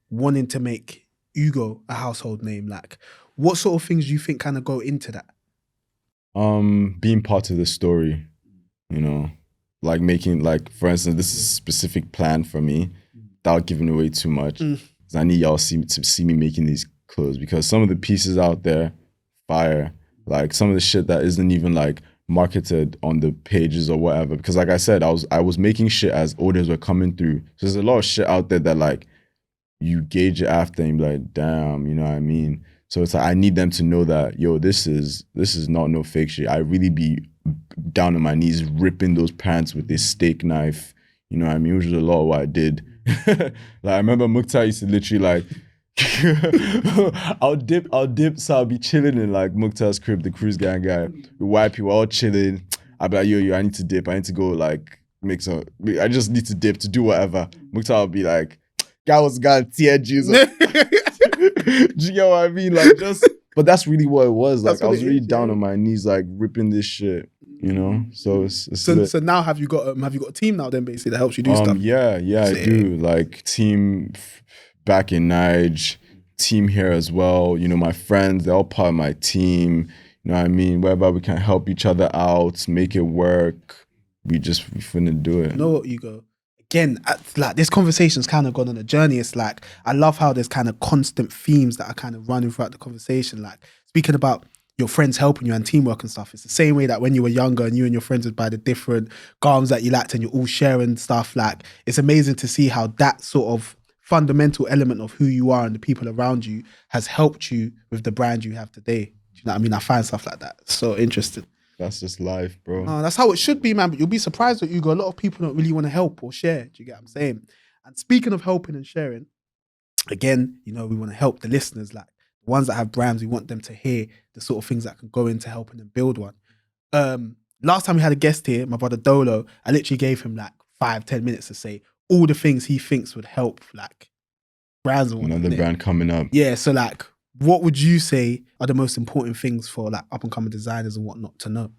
wanting to make Ugo a household name. Like, what sort of things do you think kind of go into that? Being part of the story, you know, like making, like, for instance, this is a specific plan for me without giving away too much. Because I need y'all to see me making these clothes, because some of the pieces out there, fire, like some of the shit that isn't even like marketed on the pages or whatever. Because like I said, I was making shit as orders were coming through. So there's a lot of shit out there that like you gauge it after and you're like, damn, you know what I mean? So it's like, I need them to know that, yo, this is not no fake shit. I really be down on my knees ripping those pants with this steak knife. You know what I mean? Which is a lot of what I did. Like I remember Mukhtar used to literally like, I'll dip. So I'll be chilling in like Mukhtar's crib, the cruise gang guy. We white people all chilling. I'll be like, yo, I need to dip. I need to go like make some. I just need to dip to do whatever. Mukhtar will be like, guy was gonna tear juice. Do you get what I mean? Like just, but that's really what it was. Like I was really down on my knees, like ripping this shit. You know, so it's so now have you got a team now then basically that helps you do stuff? Yeah, I do. Like team back in Nige, team here as well. You know, my friends, they're all part of my team. You know what I mean? Wherever we can help each other out, make it work, we finna do it. You know what, Ugo? Again, like this conversation's kind of gone on a journey. It's like, I love how there's kind of constant themes that are kind of running throughout the conversation. Like speaking about your friends helping you and teamwork and stuff. It's the same way that when you were younger and you and your friends would buy the different garms that you liked and you're all sharing stuff. Like it's amazing to see how that sort of fundamental element of who you are and the people around you has helped you with the brand you have today. Do you know what I mean? I find stuff like that so interesting. That's just life, bro. No, that's how it should be, man. But you'll be surprised that Ugo, a lot of people don't really want to help or share. Do you get what I'm saying? And speaking of helping and sharing, again, you know, we want to help the listeners, like the ones that have brands. We want them to hear the sort of things that can go into helping them build one. Last time we had a guest here, my brother Dolo, I literally gave him like 5-10 minutes to say all the things he thinks would help like brands and whatnot. Another brand coming up. Yeah, so like, what would you say are the most important things for like up and coming designers and whatnot to know?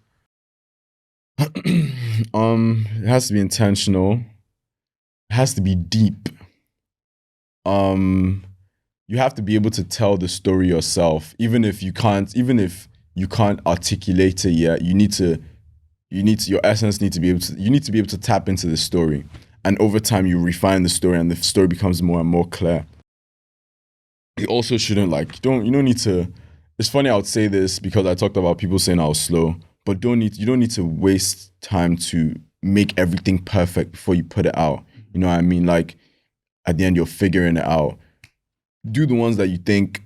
It has to be intentional. It has to be deep. You have to be able to tell the story yourself, even if you can't articulate it yet. Your essence need to be able to. You need to be able to tap into the story, and over time you refine the story, and the story becomes more and more clear. You also shouldn't you don't need to. It's funny I would say this because I talked about people saying I was slow, but you don't need to waste time to make everything perfect before you put it out. You know what I mean? Like at the end you're figuring it out. Do the ones that you think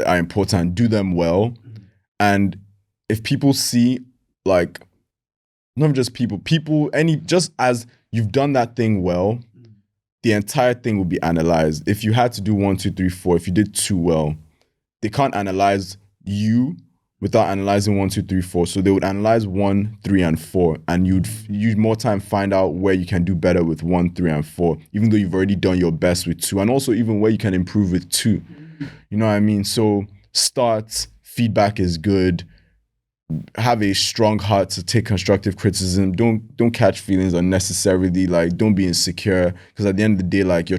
are important, do them well. And if people see, like, not just just as you've done that thing well, the entire thing will be analyzed. If you had to do 1, 2, 3, 4, if you did 2 well, they can't analyze you without analyzing 1, 2, 3, 4. So they would analyze 1, 3, and 4, and you'd more time find out where you can do better with 1, 3, and 4, even though you've already done your best with 2, and also even where you can improve with 2. You know what I mean? So start, feedback is good. Have a strong heart to take constructive criticism. Don't catch feelings unnecessarily. Like, don't be insecure, because at the end of the day, like,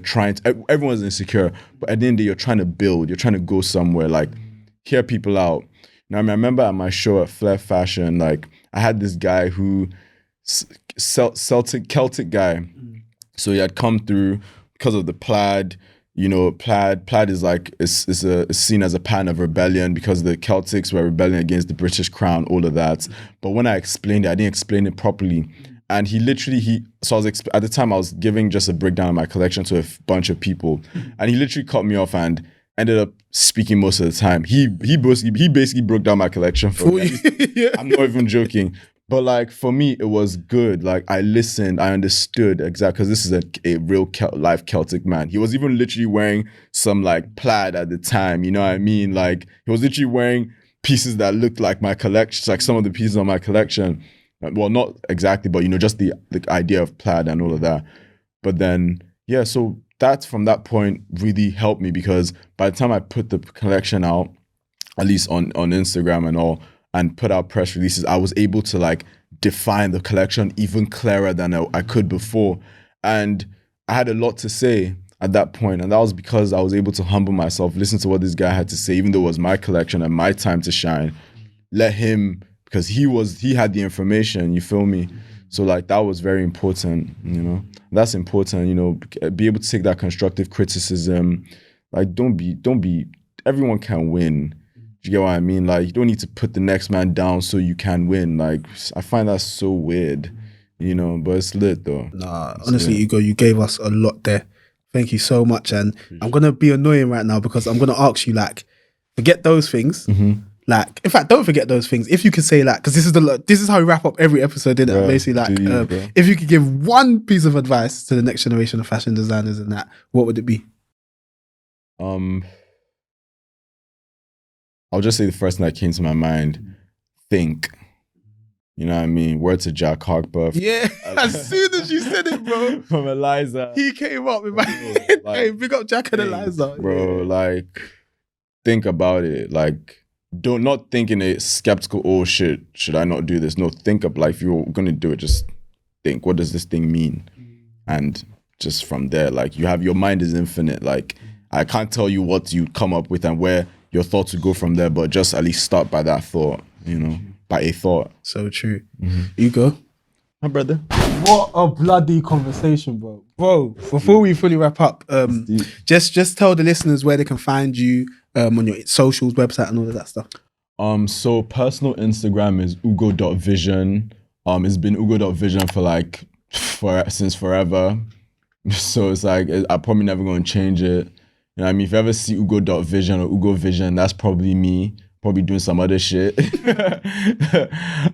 everyone's insecure, but at the end of the day, you're trying to build, you're trying to go somewhere. Like, hear people out. Now, I remember at my show at Flair Fashion, like, I had this guy who Celtic guy. So he had come through because of the plaid. You know, plaid is like, is seen as a pattern of rebellion because the Celtics were rebelling against the British crown, all of that. But when I explained it, I didn't explain it properly. And at the time I was giving just a breakdown of my collection to a bunch of people. And he literally cut me off and ended up speaking most of the time. He basically broke down my collection for me. Yeah. I'm not even joking. But like, for me, it was good. Like, I listened, I understood exactly, because this is a real live Celtic man. He was even literally wearing some like plaid at the time, you know what I mean? Like, he was literally wearing pieces that looked like my collection, like some of the pieces on my collection. Well, not exactly, but you know, just the idea of plaid and all of that. But then, yeah, so that's from that point really helped me, because by the time I put the collection out, at least on Instagram and all, and put out press releases, I was able to like define the collection even clearer than I could before. And I had a lot to say at that point. And that was because I was able to humble myself, listen to what this guy had to say, even though it was my collection and my time to shine. Let him, because he had the information, you feel me? So like, that was very important, you know? That's important, you know, be able to take that constructive criticism. Like, don't be, everyone can win. You get what I mean? Like, you don't need to put the next man down so you can win. Like, I find that so weird, you know, but it's lit though. Nah, honestly, Ugo, you gave us a lot there. Thank you so much. And I'm going to be annoying right now, because I'm going to ask you, like, forget those things. Like, in fact, don't forget those things. If you could say, like, because this is how we wrap up every episode, isn't it? Basically, like, if you could give one piece of advice to the next generation of fashion designers and that, what would it be? I'll just say the first thing that came to my mind. Think. You know what I mean? Word to Jack Harper. Yeah, as soon as you said it, bro. From Eliza. He came up with my head. Like, hey, big up Jack and Eliza. Bro, like, think about it. Like, not think in a skeptical, oh shit, should I not do this? No, think of, like, if you're going to do it, just think, what does this thing mean? And just from there, like, your mind is infinite. Like, I can't tell you what you come up with and where your thoughts would go from there, but just at least start by that thought, you know, by a thought. So true. Ugo? My brother. What a bloody conversation, bro. Bro, before we fully wrap up, just tell the listeners where they can find you on your socials, website, and all of that stuff. So personal Instagram is ugo.vision. It's been ugo.vision for since forever. So it's like, I'm probably never going to change it. You know what I mean? If you ever see Ugo.vision or Ugo Vision, that's probably me, probably doing some other shit.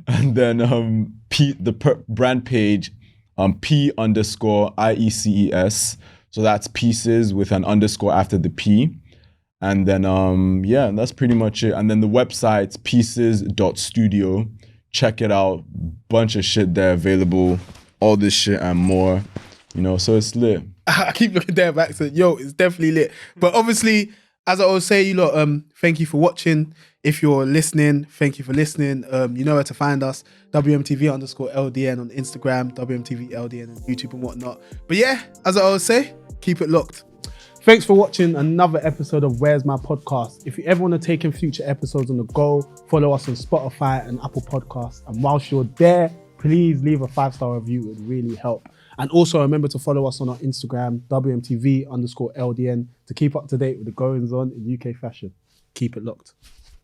And then brand page, P_IECES. So that's pieces with an underscore after the P. And then, yeah, that's pretty much it. And then the website's pieces.studio. Check it out. Bunch of shit there available. All this shit and more. You know, so it's lit. I keep looking there back to, yo, it's definitely lit. But obviously, as I always say, you lot, thank you for watching. If you're listening, thank you for listening. You know where to find us. WMTV_LDN on Instagram, WMTV_LDN on YouTube and whatnot. But yeah, as I always say, keep it locked. Thanks for watching another episode of Where's My Podcast. If you ever want to take in future episodes on the go, follow us on Spotify and Apple Podcasts. And whilst you're there, please leave a 5-star review. It would really help. And also remember to follow us on our Instagram, WMTV_LDN, to keep up to date with the goings on in UK fashion. Keep it locked.